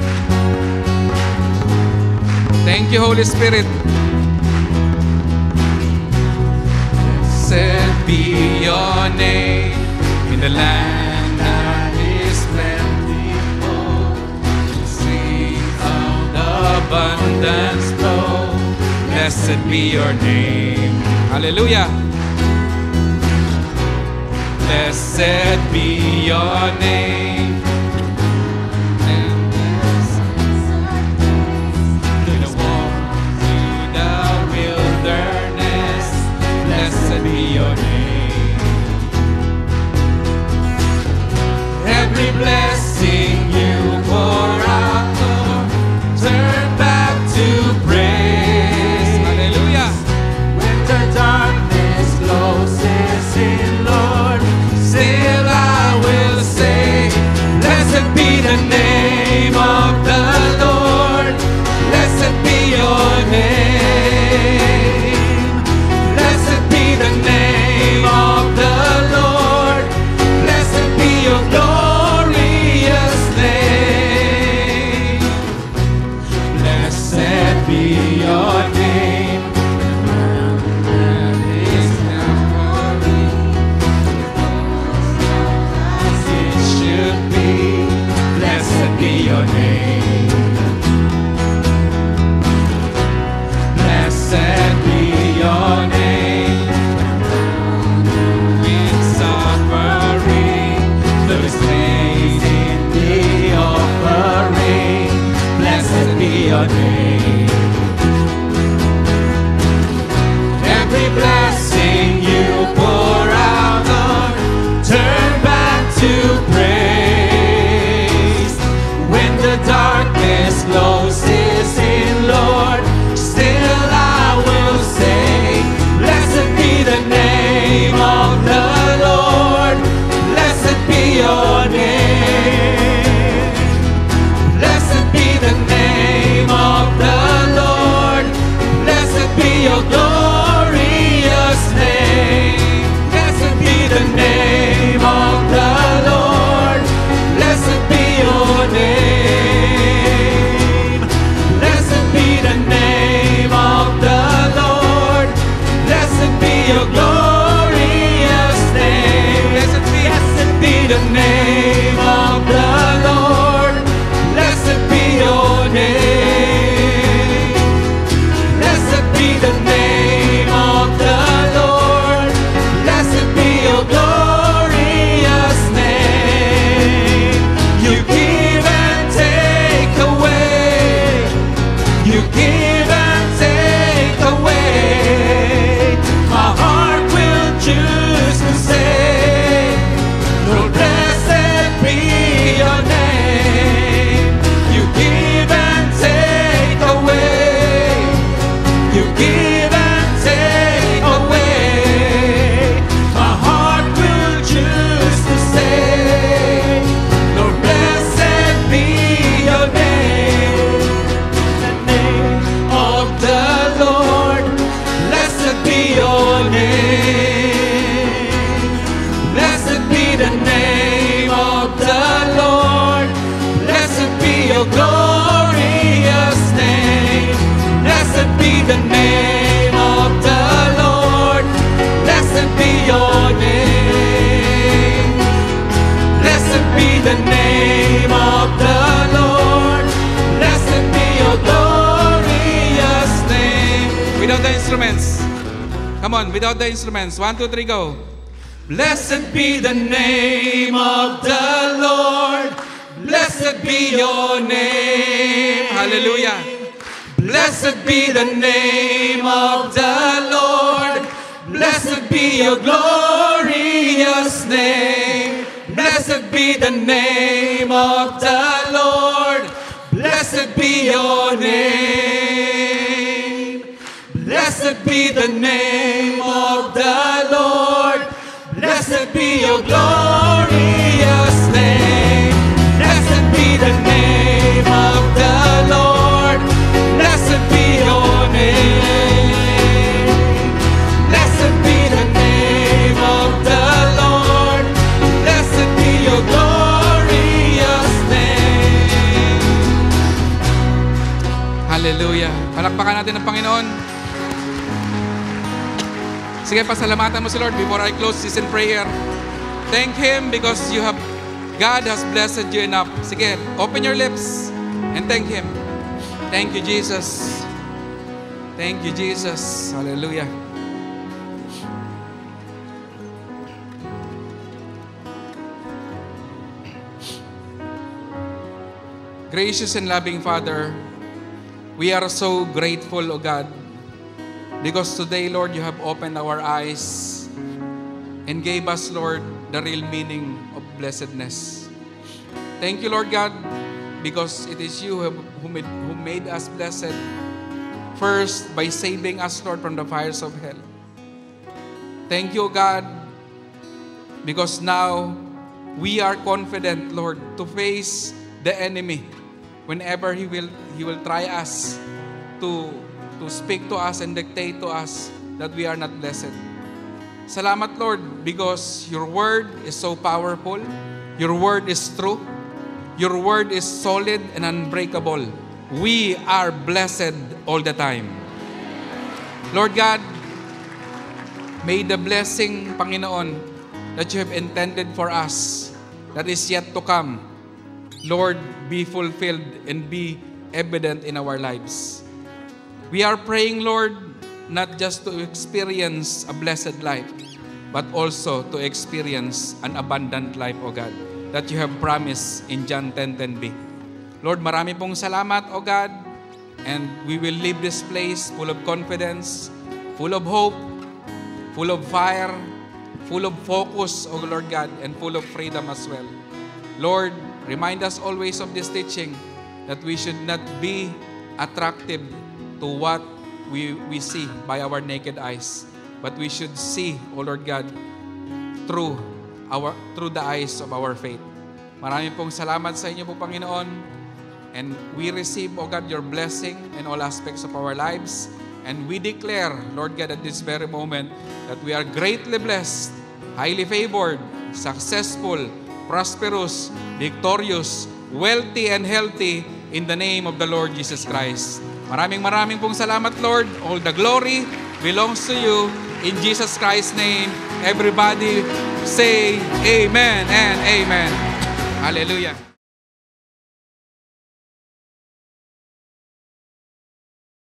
Thank you, Holy Spirit. Blessed be your name in the land that is plentiful. Sing of the abundance flow. Blessed be your name. Hallelujah. Blessed be your name. Your name. Every blessing you pour out, Lord, turn back to praise. Hallelujah. When the darkness closes in, Lord, still I will say, blessed be the name of the Lord. Blessed be your name. Your name. Every blessing you pour out, Lord, turn back to praise. When the darkness closes in, Lord, still I will say, blessed be the name of the Lord. Blessed be your name. Blessed be the name of the Lord. Blessed be your glorious name. Blessed be the name of the Lord. Blessed be your name. Blessed be the name of the Lord. Blessed be your glorious name. Blessed be the name of the Lord. Blessed be your name. The name of the Lord, blessed be your glorious name. You give and take away, you give and take away. My heart will choose to say, Lord, blessed be your name. You give and take away, you give. Glorious name, blessed be the name of the Lord. Blessed be your name. Blessed be the name of the Lord. Blessed be your glorious name. Without the instruments, come on, without the instruments. 1, 2, 3, go. Blessed be the name of the Lord. Blessed be your name. Hallelujah. Blessed be the name of the Lord. Blessed be your glorious name. Blessed be the name of the Lord. Blessed be your name. Blessed be the name of the Lord. Blessed be your glorious name. Blessed be the name of the Lord. Blessed be your name. Palakpakan natin ang Panginoon. Sige, pasalamatan mo si Lord before I close this in prayer. Thank Him because God has blessed you enough. Sige, open your lips and thank Him. Thank you, Jesus. Thank you, Jesus. Hallelujah. Gracious and loving Father, we are so grateful, O God, because today, Lord, you have opened our eyes and gave us, Lord, the real meaning of blessedness. Thank you, Lord God, because it is you who made us blessed first by saving us, Lord, from the fires of hell. Thank you, God, because now we are confident, Lord, to face the enemy whenever he will try us to speak to us and dictate to us that we are not blessed. Salamat, Lord, because your word is so powerful. Your word is true. Your word is solid and unbreakable. We are blessed all the time. Lord God, may the blessing, Panginoon, that you have intended for us, that is yet to come, Lord, be fulfilled and be evident in our lives. We are praying, Lord, not just to experience a blessed life, but also to experience an abundant life, O God, that you have promised in John 10:10b. Lord, marami pong salamat, O God, and we will leave this place full of confidence, full of hope, full of fire, full of focus, O Lord God, and full of freedom as well. Lord, remind us always of this teaching that we should not be attractive to what we see by our naked eyes, but we should see, O Lord God, through the eyes of our faith. Maraming pong salamat sa inyo po, Panginoon, and we receive, O God, your blessing in all aspects of our lives, and we declare, Lord God, at this very moment that we are greatly blessed, highly favored, successful, prosperous, victorious, wealthy, and healthy in the name of the Lord Jesus Christ. Maraming pong salamat, Lord. All the glory belongs to you. In Jesus Christ's name, everybody say amen and amen. Hallelujah.